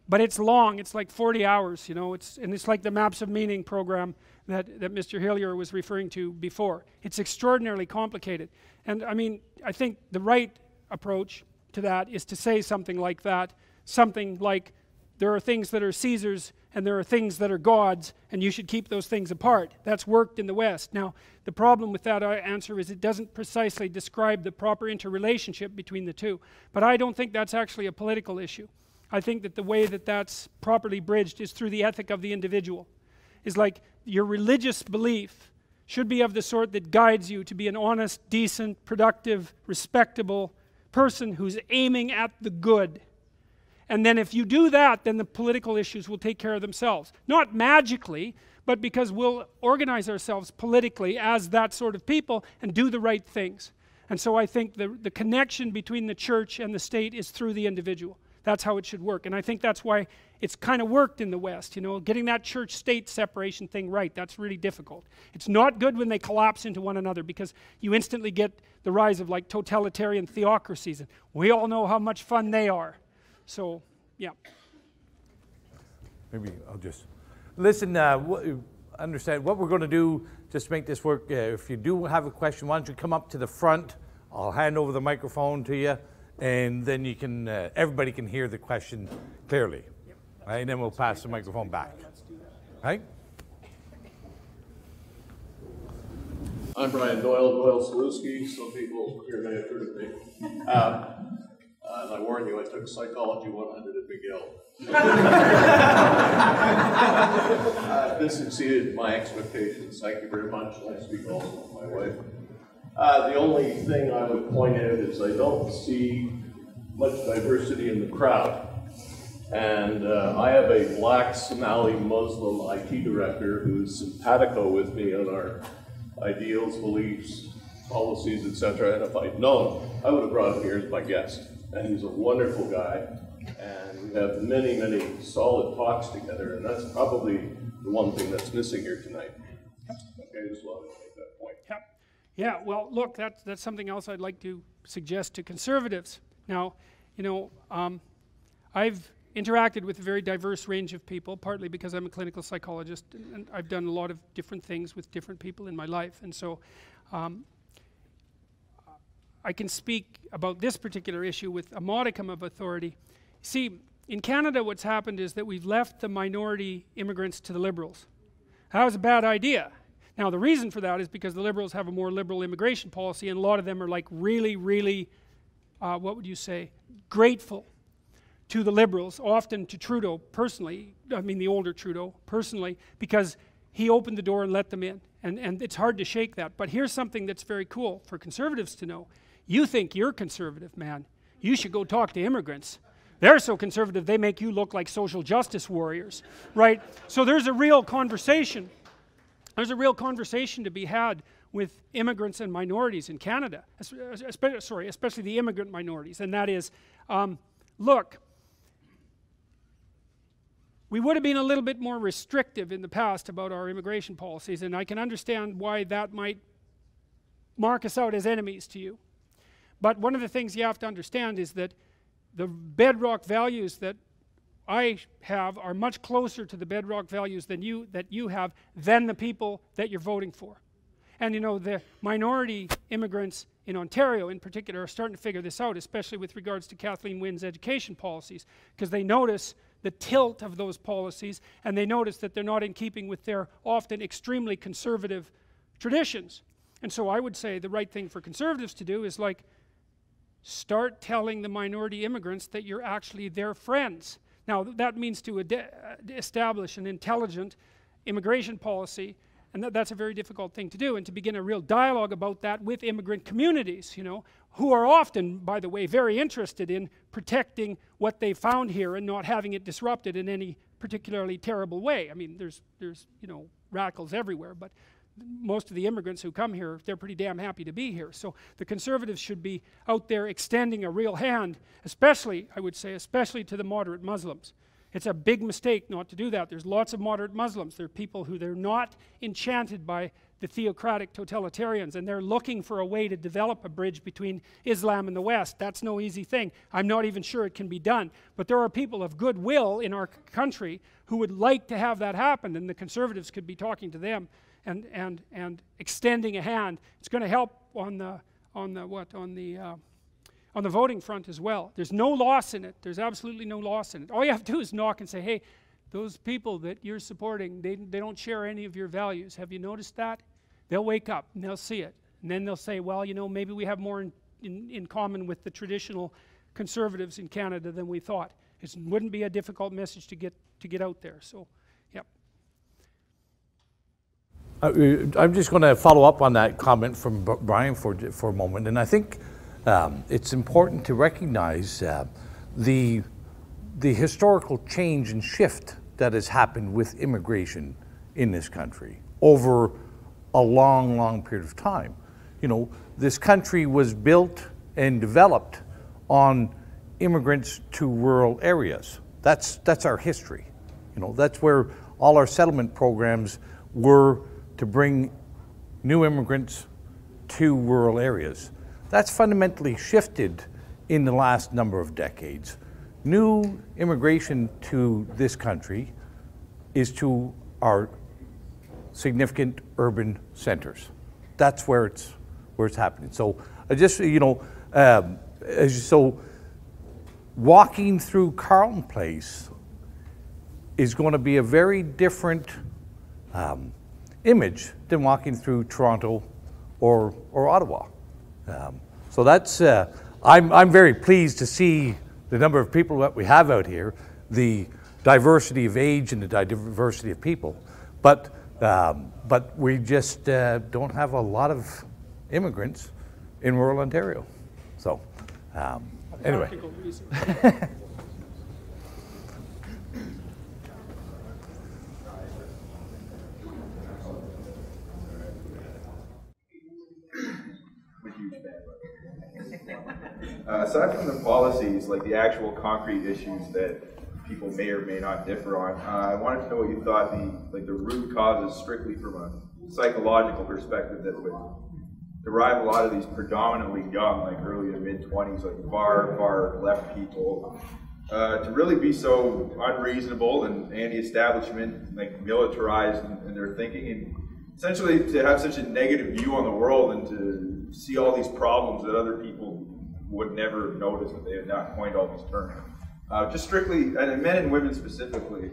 But it's long. It's like 40 hours, you know. It's like the Maps of Meaning program that Mr. Hillier was referring to before. It's extraordinarily complicated. And I mean, I think the right approach to that is to say something like that, something like, there are things that are Caesar's and there are things that are God's, and you should keep those things apart. That's worked in the West. Now, the problem with that answer is it doesn't precisely describe the proper interrelationship between the two. But I don't think that's actually a political issue. I think that the way that that's properly bridged is through the ethic of the individual. It's like your religious belief should be of the sort that guides you to be an honest, decent, productive, respectable person who's aiming at the good. And then if you do that, then the political issues will take care of themselves. Not magically, but because we'll organize ourselves politically as that sort of people and do the right things. And so I think the connection between the church and the state is through the individual. That's how it should work. And I think that's why it's kind of worked in the West, you know, getting that church-state separation thing right. That's really difficult. It's not good when they collapse into one another, because you instantly get the rise of like totalitarian theocracies, and we all know how much fun they are. So, yeah. Maybe I'll just listen. Understand what we're going to do. Just to make this work. If you do have a question, why don't you come up to the front? I'll hand over the microphone to you, and then you can. Everybody can hear the question clearly. Yep. Right, and then we'll pass the microphone back. Right. I'm Brian Doyle Salewski. Some people here may have heard of me. And I warn you, I took Psychology 100 at McGill. This exceeded my expectations. Thank you very much. I speak also with my wife. The only thing I would point out is I don't see much diversity in the crowd. And I have a black Somali Muslim IT director who's simpatico with me on our ideals, beliefs, policies, etc. And if I'd known, I would have brought him here as my guest. And he's a wonderful guy, and we have many, many solid talks together, and that's probably the one thing that's missing here tonight. Okay, I just wanted to make that point. Yep. Yeah, well, look, that's something else I'd like to suggest to conservatives. Now, you know, I've interacted with a very diverse range of people, partly because I'm a clinical psychologist, and I've done a lot of different things with different people in my life, and so I can speak about this particular issue with a modicum of authority. See, in Canada what's happened is that we've left the minority immigrants to the Liberals. That was a bad idea. Now the reason for that is because the Liberals have a more liberal immigration policy, and a lot of them are like really, really, what would you say, grateful to the Liberals, often to Trudeau personally, I mean the older Trudeau personally, because he opened the door and let them in. And it's hard to shake that. But here's something that's very cool for conservatives to know. You think you're conservative, man. You should go talk to immigrants. They're so conservative, they make you look like social justice warriors, right? So there's a real conversation. There's a real conversation to be had with immigrants and minorities in Canada, especially the immigrant minorities, and that is, look, we would have been a little bit more restrictive in the past about our immigration policies, and I can understand why that might mark us out as enemies to you. But one of the things you have to understand is that the bedrock values that I have are much closer to the bedrock values that you have than the people that you're voting for. And you know, the minority immigrants in Ontario in particular are starting to figure this out, especially with regards to Kathleen Wynne's education policies, because they notice the tilt of those policies, and they notice that they're not in keeping with their often extremely conservative traditions. And so I would say the right thing for conservatives to do is like, start telling the minority immigrants that you're actually their friends. Now that means to establish an intelligent immigration policy, and that's a very difficult thing to do, and to begin a real dialogue about that with immigrant communities, you know, who are often, by the way, very interested in protecting what they found here and not having it disrupted in any particularly terrible way. I mean, there's you know, radicals everywhere, but most of the immigrants who come here, they're pretty damn happy to be here. So the conservatives should be out there extending a real hand, especially, I would say, especially to the moderate Muslims. It's a big mistake not to do that. There's lots of moderate Muslims. There are people who they're not enchanted by the theocratic totalitarians, and they're looking for a way to develop a bridge between Islam and the West. That's no easy thing. I'm not even sure it can be done. But there are people of goodwill in our country who would like to have that happen, and the conservatives could be talking to them and extending a hand. It's going to help on the voting front as well. There's no loss in it. There's absolutely no loss in it. All you have to do is knock and say, hey, those people that you're supporting, they don't share any of your values. Have you noticed that? They'll wake up and they'll see it. And then they'll say, well, you know, maybe we have more in common with the traditional conservatives in Canada than we thought. It wouldn't be a difficult message to get out there. So, yep. I'm just going to follow up on that comment from Brian for a moment, and I think it's important to recognize the historical change and shift that has happened with immigration in this country over a long, long period of time. You know, this country was built and developed on immigrants to rural areas. That's our history. You know, that's where all our settlement programs were, to bring new immigrants to rural areas. That's fundamentally shifted in the last number of decades. New immigration to this country is to our significant urban centers. That's where it's happening. So I just, you know, so walking through Carleton Place is going to be a very different image than walking through Toronto or Ottawa. So that's, I'm very pleased to see the number of people that we have out here, the diversity of age and the diversity of people. But we just don't have a lot of immigrants in rural Ontario. So anyway. Aside from the policies, like the actual concrete issues that people may or may not differ on, I wanted to know what you thought the root causes, strictly from a psychological perspective, that would derive a lot of these predominantly young, like early to mid-20s, like far left people, to really be so unreasonable and anti-establishment, like militarized in their thinking, and essentially to have such a negative view on the world and to see all these problems that other people would never notice if they had not coined all these terms. Just strictly, and men and women specifically,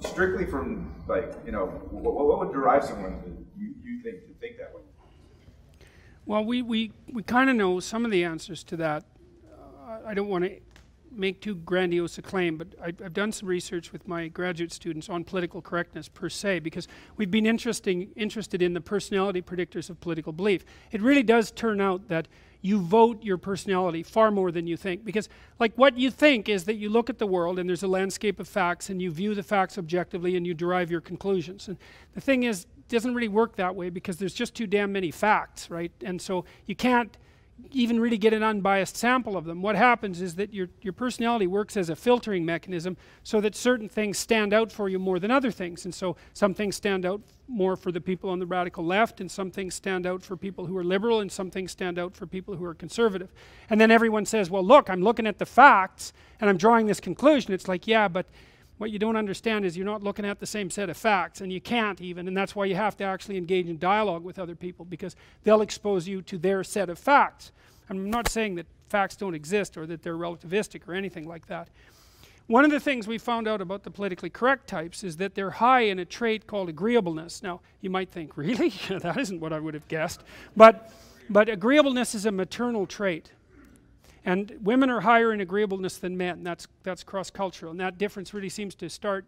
strictly from, like, you know, what would drive someone you think to think that way? Well, we kind of know some of the answers to that. I don't want to make too grandiose a claim, but I've done some research with my graduate students on political correctness per se, because we've been interested in the personality predictors of political belief. It really does turn out that you vote your personality far more than you think, because like what you think is that you look at the world and there's a landscape of facts and you view the facts objectively and you derive your conclusions. And the thing is, it doesn't really work that way because there's just too damn many facts, right? And so you can't even really get an unbiased sample of them. What happens is that your personality works as a filtering mechanism so that certain things stand out for you more than other things. And so some things stand out more for the people on the radical left, and some things stand out for people who are liberal, and some things stand out for people who are conservative. And then everyone says, well, look, I'm looking at the facts and I'm drawing this conclusion. It's like, yeah, but what you don't understand is you're not looking at the same set of facts, and you can't even, and that's why you have to actually engage in dialogue with other people, because they'll expose you to their set of facts. I'm not saying that facts don't exist or that they're relativistic or anything like that. One of the things we found out about the politically correct types is that they're high in a trait called agreeableness. Now, you might think, really? That isn't what I would have guessed. But agreeableness is a maternal trait. And women are higher in agreeableness than men. That's cross-cultural. And that difference really seems to start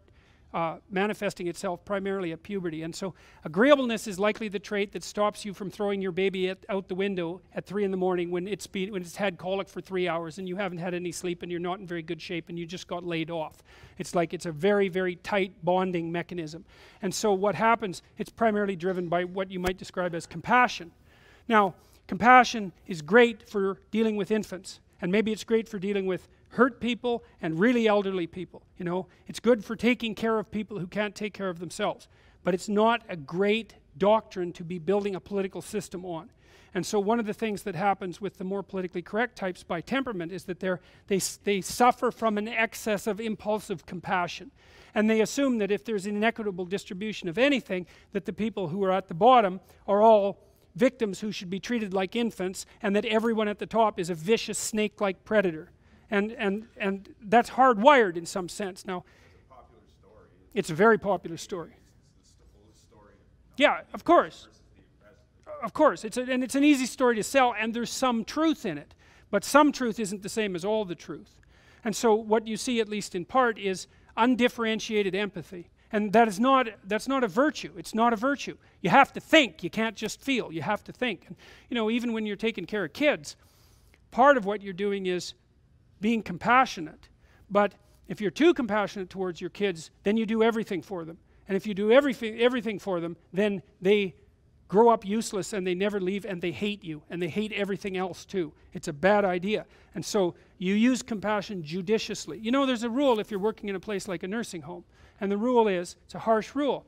manifesting itself primarily at puberty. And so agreeableness is likely the trait that stops you from throwing your baby out the window at 3 in the morning when it's had colic for 3 hours and you haven't had any sleep and you're not in very good shape and you just got laid off. It's like it's a very, very tight bonding mechanism. And so what happens, it's primarily driven by what you might describe as compassion. Now, compassion is great for dealing with infants, and maybe it's great for dealing with hurt people and really elderly people. You know, it's good for taking care of people who can't take care of themselves, but it's not a great doctrine to be building a political system on. And so one of the things that happens with the more politically correct types by temperament is that they suffer from an excess of impulsive compassion, and they assume that if there's an inequitable distribution of anything, that the people who are at the bottom are all victims who should be treated like infants, and that everyone at the top is a vicious snake-like predator. And that's hardwired in some sense. Now, it's a very popular story. Yeah, of course. Of course. And it's an easy story to sell, and there's some truth in it. But some truth isn't the same as all the truth. And so what you see, at least in part, is undifferentiated empathy. And that's not a virtue. It's not a virtue. You have to think. You can't just feel. You have to think. And, you know, even when you're taking care of kids, part of what you're doing is being compassionate. But if you're too compassionate towards your kids, then you do everything for them. And if you do everything for them, then they grow up useless and they never leave and they hate you and they hate everything else too. It's a bad idea. And so you use compassion judiciously. You know, there's a rule if you're working in a place like a nursing home, and the rule is, it's a harsh rule,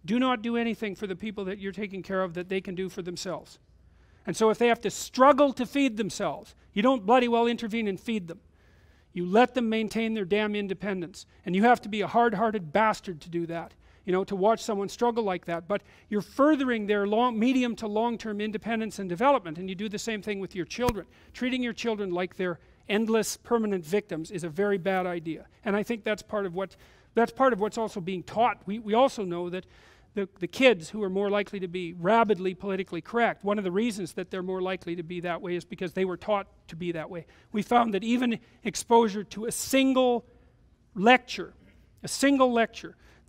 do not do anything for the people that you're taking care of that they can do for themselves. And so if they have to struggle to feed themselves, you don't bloody well intervene and feed them. You let them maintain their damn independence. And you have to be a hard-hearted bastard to do that. You know, to watch someone struggle like that. But you're furthering their medium to long-term independence and development. And you do the same thing with your children. Treating your children like they're endless, permanent victims is a very bad idea. And I think that's part of what's also being taught. We also know that the kids who are more likely to be rabidly politically correct, one of the reasons that they're more likely to be that way is because they were taught to be that way. We found that even exposure to a single lecture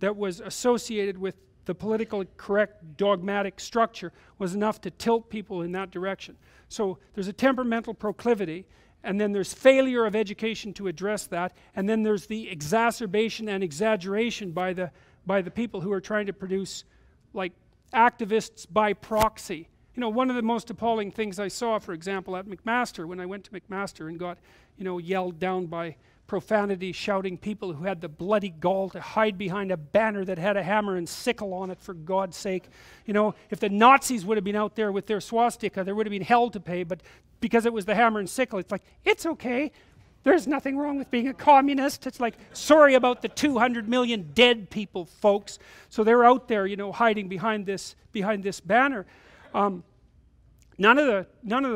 that was associated with the politically correct dogmatic structure was enough to tilt people in that direction. So there's a temperamental proclivity, and then there's failure of education to address that, and then there's the exacerbation and exaggeration by the people who are trying to produce like activists by proxy. You know, one of the most appalling things I saw, for example, at McMaster, when I went to McMaster and got, you know, yelled down by profanity shouting people who had the bloody gall to hide behind a banner that had a hammer and sickle on it, for God's sake. You know, if the Nazis would have been out there with their swastika, there would have been hell to pay, but because it was the hammer and sickle, it's like, it's okay. There's nothing wrong with being a communist. It's like, sorry about the 200 million dead people, folks. So they're out there, you know, hiding behind this banner. None of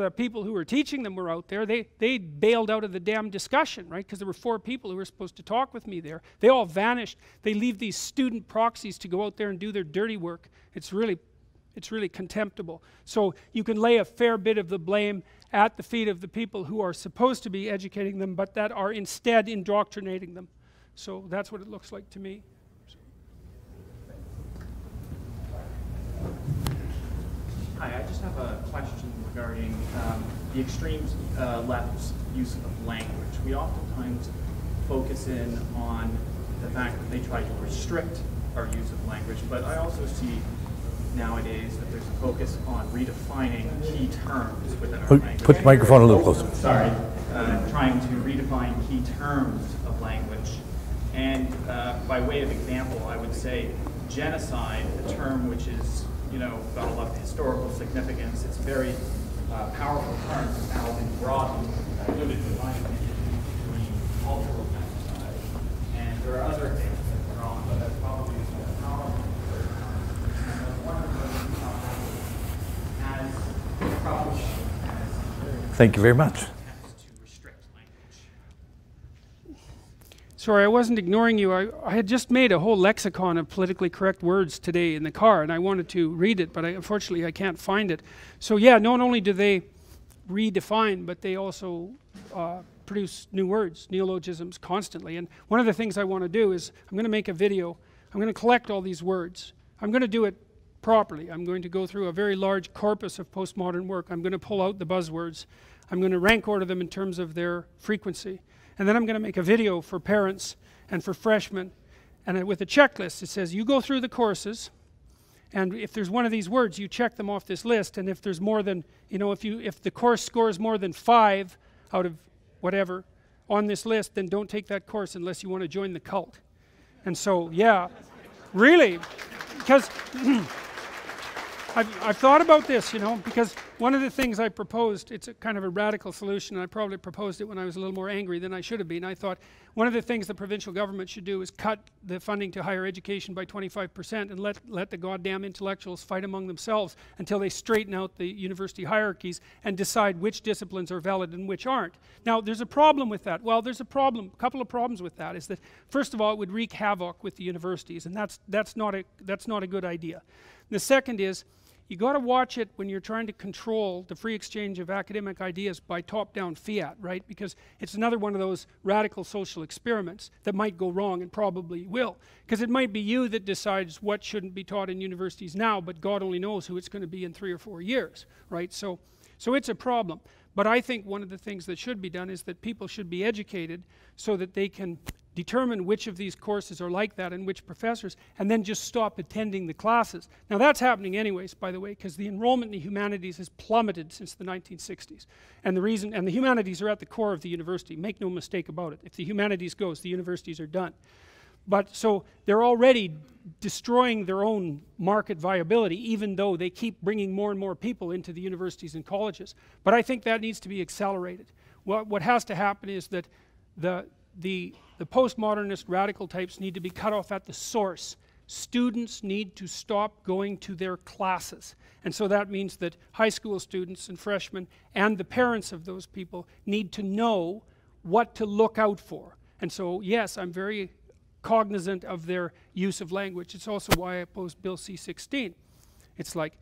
the people who were teaching them were out there. They bailed out of the damn discussion, right? Because there were 4 people who were supposed to talk with me there. They all vanished. They leave these student proxies to go out there and do their dirty work. It's really contemptible. So you can lay a fair bit of the blame at the feet of the people who are supposed to be educating them, but that are instead indoctrinating them. So that's what it looks like to me. Hi, I just have a question regarding the extreme left's use of language. We oftentimes focus in on the fact that they try to restrict our use of language, but I also see nowadays that there's a focus on redefining key terms within our language. Put the microphone a little closer. Sorry. Trying to redefine key terms of language. And by way of example, I would say genocide, a term which is, you know, got a lot of historical significance. It's a very powerful term that's now been broadened, diluted, in my opinion, between cultural genocide. And there are other examples that are on, but that's probably the most powerful. Thank you very much. Sorry, I wasn't ignoring you. I had just made a whole lexicon of politically correct words today in the car, and I wanted to read it, but unfortunately I can't find it. So yeah, not only do they redefine, but they also produce new words, neologisms, constantly. And one of the things I want to do is I'm going to make a video. I'm going to collect all these words. I'm going to do it properly. I'm going to go through a very large corpus of postmodern work. I'm going to pull out the buzzwords. I'm going to rank order them in terms of their frequency. And then I'm going to make a video for parents and for freshmen. And with a checklist, it says, you go through the courses, and if there's one of these words, you check them off this list. And if there's more than, you know, if the course scores more than 5 out of whatever on this list, then don't take that course unless you want to join the cult. And so, yeah, really, because I've thought about this, you know, because one of the things I proposed, it's a kind of a radical solution, and I probably proposed it when I was a little more angry than I should have been. I thought one of the things the provincial government should do is cut the funding to higher education by 25% and let the goddamn intellectuals fight among themselves until they straighten out the university hierarchies and decide which disciplines are valid and which aren't. Now, there's a problem with that. Well, there's a couple of problems with that, is that, first of all, it would wreak havoc with the universities, and that's not a good idea. And the second is, you got to watch it when you're trying to control the free exchange of academic ideas by top-down fiat, right? Because it's another one of those radical social experiments that might go wrong, and probably will. Because it might be you that decides what shouldn't be taught in universities now, but God only knows who it's going to be in 3 or 4 years, right? So it's a problem. But I think one of the things that should be done is that people should be educated so that they can determine which of these courses are like that and which professors, and then just stop attending the classes. Now that's happening anyways, by the way, because the enrollment in the humanities has plummeted since the 1960s. And the humanities are at the core of the university, make no mistake about it. If the humanities goes, the universities are done. But so they're already destroying their own market viability, even though they keep bringing more and more people into the universities and colleges. But I think that needs to be accelerated. What has to happen is that the postmodernist radical types need to be cut off at the source. Students need to stop going to their classes. And so that means that high school students and freshmen and the parents of those people need to know what to look out for. And so, yes, I'm very cognizant of their use of language. It's also why I opposed Bill C-16. It's like,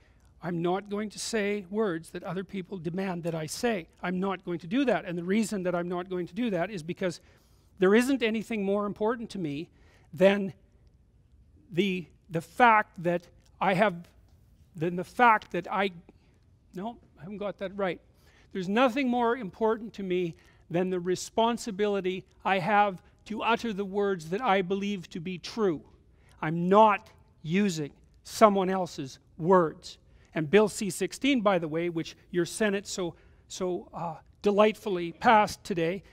I'm not going to say words that other people demand that I say. I'm not going to do that. And the reason that I'm not going to do that is because there isn't anything more important to me than the fact that I have, no, I haven't got that right. There's nothing more important to me than the responsibility I have to utter the words that I believe to be true. I'm not using someone else's words. And Bill C-16, by the way, which your Senate so delightfully passed today,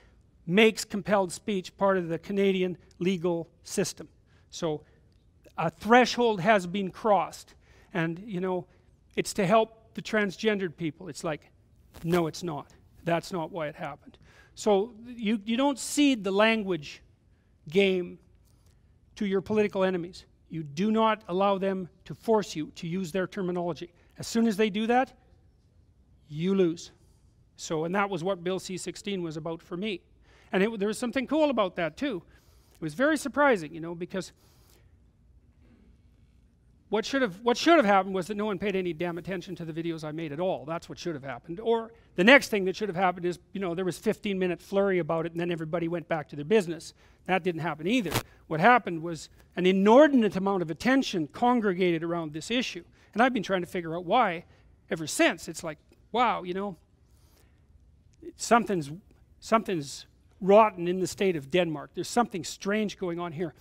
makes compelled speech part of the Canadian legal system. So a threshold has been crossed. And, you know, it's to help the transgendered people. It's like, no, it's not. That's not why it happened. So you don't cede the language game to your political enemies. You do not allow them to force you to use their terminology. As soon as they do that, you lose. So, and that was what Bill C-16 was about for me. And there was something cool about that too. It was very surprising, you know, because what should have happened was that no one paid any damn attention to the videos I made at all. That's what should have happened. Or the next thing that should have happened is, you know, there was 15-minute flurry about it and then everybody went back to their business. That didn't happen either. What happened was an inordinate amount of attention congregated around this issue. And I've been trying to figure out why ever since. It's like, wow, you know, something's rotten in the state of Denmark. There's something strange going on here.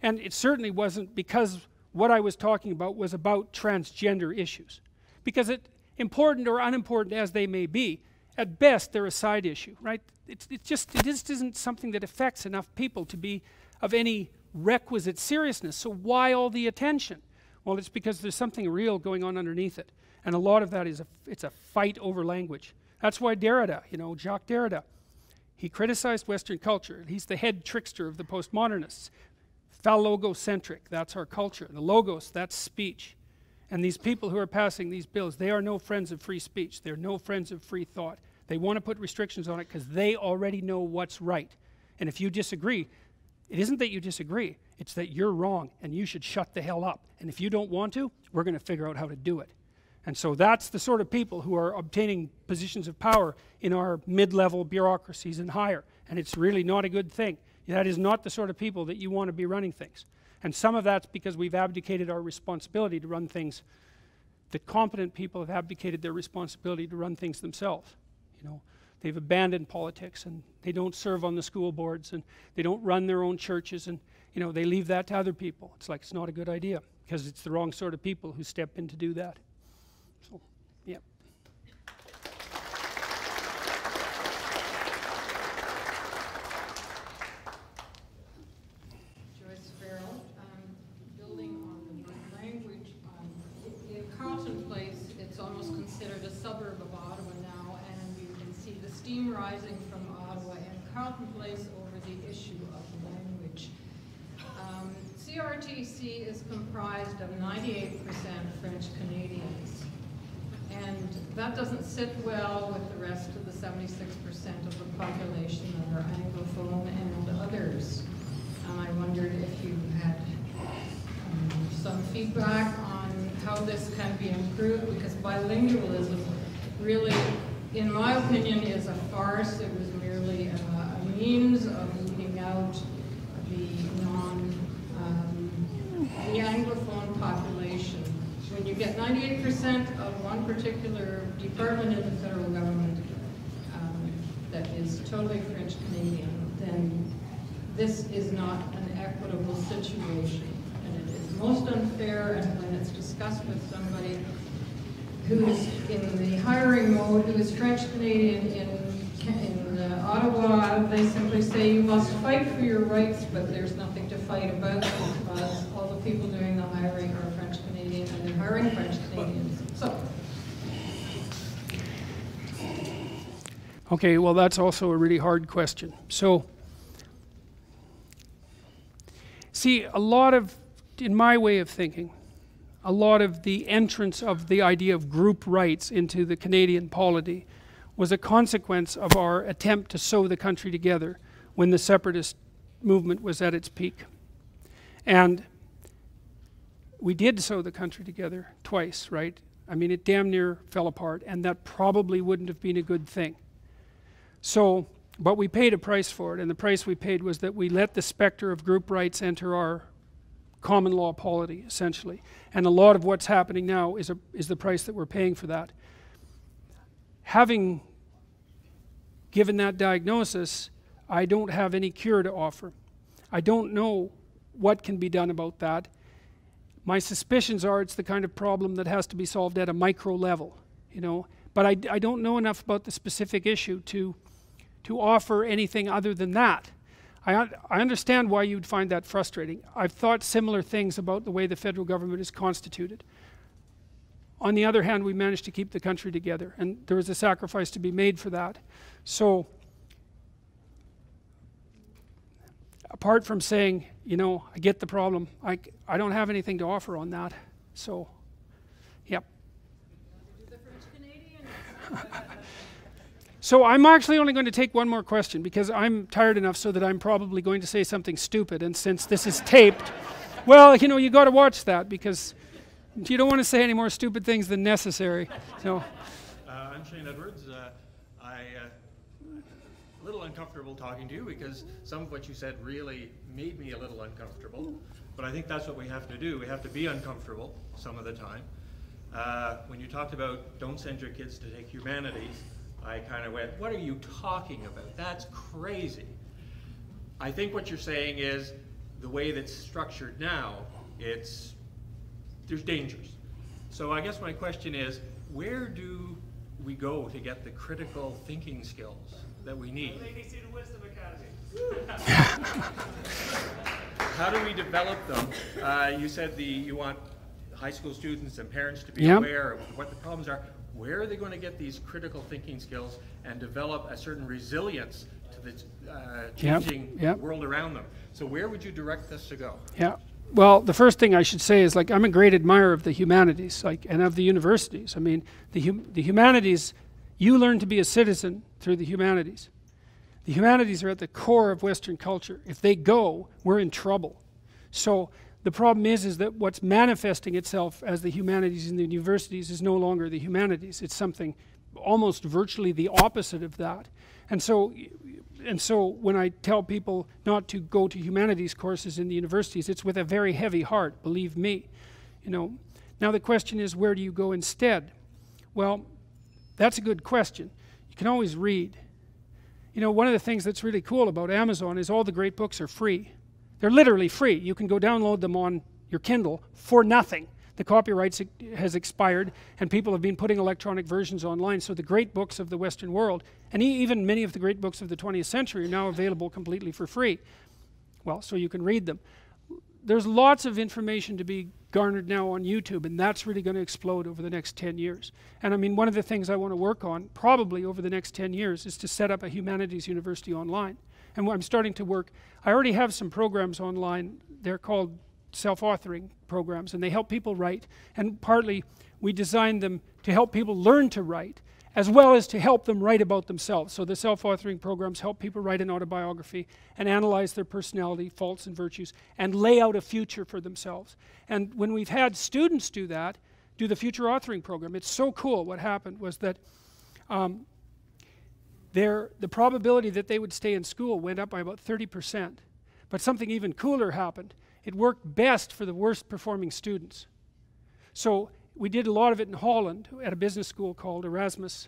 And it certainly wasn't because what I was talking about was about transgender issues. Because important or unimportant as they may be, at best they're a side issue, right? It just isn't something that affects enough people to be of any requisite seriousness. So why all the attention? Well, it's because there's something real going on underneath it. And a lot of that is it's a fight over language. That's why Derrida, you know, Jacques Derrida, he criticized Western culture. He's the head trickster of the postmodernists. Phallogocentric, that's our culture. The logos, that's speech. And these people who are passing these bills, they are no friends of free speech. They're no friends of free thought. They want to put restrictions on it because they already know what's right. And if you disagree, it isn't that you disagree, it's that you're wrong and you should shut the hell up. And if you don't want to, we're going to figure out how to do it. And so that's the sort of people who are obtaining positions of power in our mid-level bureaucracies and higher. And it's really not a good thing. That is not the sort of people that you want to be running things. And some of that's because we've abdicated our responsibility to run things. The competent people have abdicated their responsibility to run things themselves. You know, they've abandoned politics and they don't serve on the school boards and they don't run their own churches and, you know, they leave that to other people. It's like it's not a good idea because it's the wrong sort of people who step in to do that. So, yeah. Suburb of Ottawa now, and you can see the steam rising from Ottawa and Carleton Place over the issue of language. CRTC is comprised of 98% French Canadians, and that doesn't sit well with the rest of the 76% of the population that are Anglophone and others. And I wondered if you had some feedback on how this can be improved, because bilingualism really, in my opinion, is a farce. It was merely a means of weeding out the the Anglophone population. When you get 98% of one particular department in the federal government that is totally French Canadian, then this is not an equitable situation. And it is most unfair, and when it's discussed with somebody who's in the hiring mode, who is French Canadian in Ottawa, they simply say you must fight for your rights, but there's nothing to fight about because all the people doing the hiring are French Canadian and they're hiring French Canadians. So. Okay, well, that's also a really hard question. So, see, a lot of, in my way of thinking, a lot of the entrance of the idea of group rights into the Canadian polity was a consequence of our attempt to sew the country together when the separatist movement was at its peak. And we did sew the country together twice, right? I mean, it damn near fell apart, and that probably wouldn't have been a good thing. So, but we paid a price for it, and the price we paid was that we let the specter of group rights enter our common law polity, essentially. And a lot of what's happening now is the price that we're paying for that. Having given that diagnosis, I don't have any cure to offer. I don't know what can be done about that. My suspicions are it's the kind of problem that has to be solved at a micro level, you know. But I don't know enough about the specific issue to offer anything other than that. I understand why you'd find that frustrating. I've thought similar things about the way the federal government is constituted. On the other hand, we managed to keep the country together, and there was a sacrifice to be made for that. So, apart from saying, you know, I get the problem, I don't have anything to offer on that. So, yep. So I'm actually only going to take one more question because I'm tired enough so that I'm probably going to say something stupid, and since this is taped, well, you know, you got to watch that because you don't want to say any more stupid things than necessary. So, I'm Shane Edwards. A little uncomfortable talking to you because some of what you said really made me a little uncomfortable. But I think that's what we have to do. We have to be uncomfortable some of the time. When you talked about don't send your kids to take humanities, I kind of went, what are you talking about? That's crazy. I think what you're saying is the way that's structured now, there's dangers. So I guess my question is, where do we go to get the critical thinking skills that we need? Wisdom Academy. How do we develop them? You said you want high school students and parents to be aware of what the problems are. Where are they going to get these critical thinking skills and develop a certain resilience to the changing world around them? So where would you direct us to go? Yeah. Well, the first thing I should say is, like, I'm a great admirer of the humanities, like, and of the universities. I mean, the humanities, you learn to be a citizen through the humanities. The humanities are at the core of Western culture. If they go, we're in trouble. So the problem is that what's manifesting itself as the humanities in the universities is no longer the humanities. It's something almost virtually the opposite of that. And so when I tell people not to go to humanities courses in the universities, it's with a very heavy heart, believe me. You know. Now the question is, where do you go instead? Well, that's a good question. You can always read. You know, one of the things that's really cool about Amazon is all the great books are free. They're literally free. You can go download them on your Kindle for nothing. The copyright has expired, and people have been putting electronic versions online. So the great books of the Western world, and even many of the great books of the 20th century, are now available completely for free. Well, so you can read them. There's lots of information to be garnered now on YouTube, and that's really going to explode over the next 10 years. And I mean, one of the things I want to work on, probably over the next 10 years, is to set up a humanities university online. And I'm starting to work, I already have some programs online. They're called self-authoring programs, and they help people write. And partly, we designed them to help people learn to write, as well as to help them write about themselves. So the self-authoring programs help people write an autobiography and analyze their personality, faults and virtues, and lay out a future for themselves. And when we've had students do that, do the future authoring program, it's so cool. What happened was that the probability that they would stay in school went up by about 30%. But something even cooler happened. It worked best for the worst performing students. So we did a lot of it in Holland at a business school called Erasmus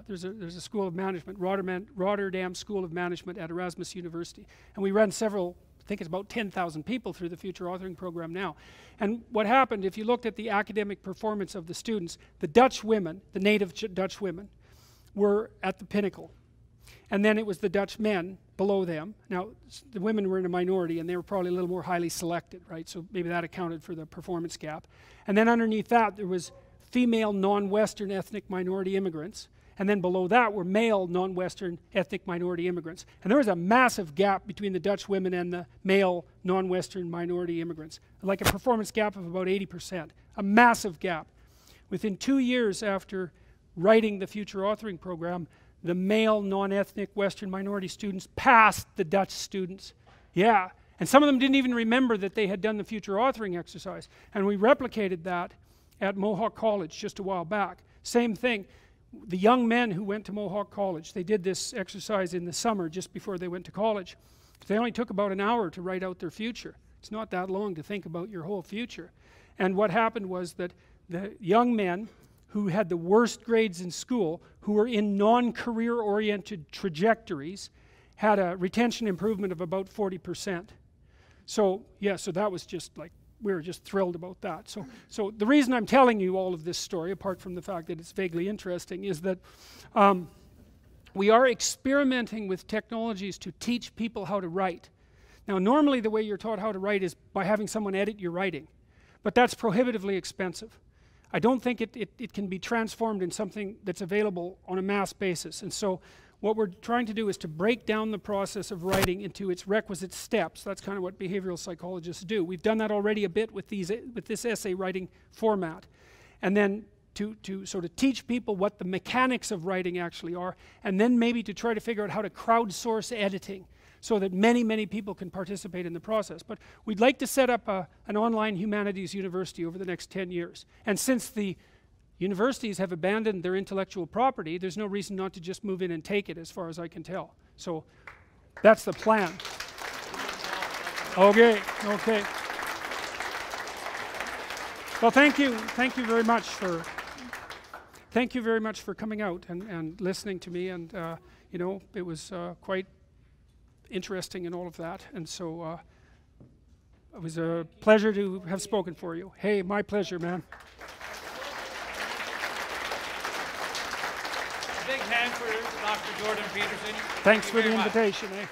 there's a school of management, Rotterdam School of Management at Erasmus University, and we run several, I think it's about 10,000 people through the Future Authoring Program now. And what happened, if you looked at the academic performance of the students, the Dutch women, the native Dutch women, were at the pinnacle. And then it was the Dutch men below them. Now, the women were in a minority, and they were probably a little more highly selected, right? So maybe that accounted for the performance gap. And then underneath that, there was female non-Western ethnic minority immigrants. And then below that were male non-Western ethnic minority immigrants. And there was a massive gap between the Dutch women and the male non-Western minority immigrants, like a performance gap of about 80%, a massive gap. Within 2 years after writing the Future Authoring Program, the male non-ethnic Western minority students passed the Dutch students. Yeah, and some of them didn't even remember that they had done the Future Authoring exercise. And we replicated that at Mohawk College just a while back. Same thing. The young men who went to Mohawk College, they did this exercise in the summer just before they went to college. They only took about an hour to write out their future. It's not that long to think about your whole future. And what happened was that the young men who had the worst grades in school, who were in non-career oriented trajectories, had a retention improvement of about 40%. So yeah, so that was just like, we were just thrilled about that. So the reason I'm telling you all of this story, apart from the fact that it's vaguely interesting, is that we are experimenting with technologies to teach people how to write. Now normally the way you're taught how to write is by having someone edit your writing, but that's prohibitively expensive. I don't think it can be transformed in something that's available on a mass basis. And so what we're trying to do is to break down the process of writing into its requisite steps. That's kind of what behavioral psychologists do. We've done that already a bit with this essay writing format. And then to sort of teach people what the mechanics of writing actually are, and then maybe to try to figure out how to crowdsource editing so that many, many people can participate in the process. But we'd like to set up an online humanities university over the next 10 years. And since the universities have abandoned their intellectual property, there's no reason not to just move in and take it, as far as I can tell. So that's the plan. Okay, okay. Well, thank you very much for coming out and listening to me, and you know, it was quite interesting and all of that, and so it was a pleasure to have spoken for you. Hey, my pleasure, man. A big hand for Dr. Jordan Peterson. Thanks for the invitation, eh?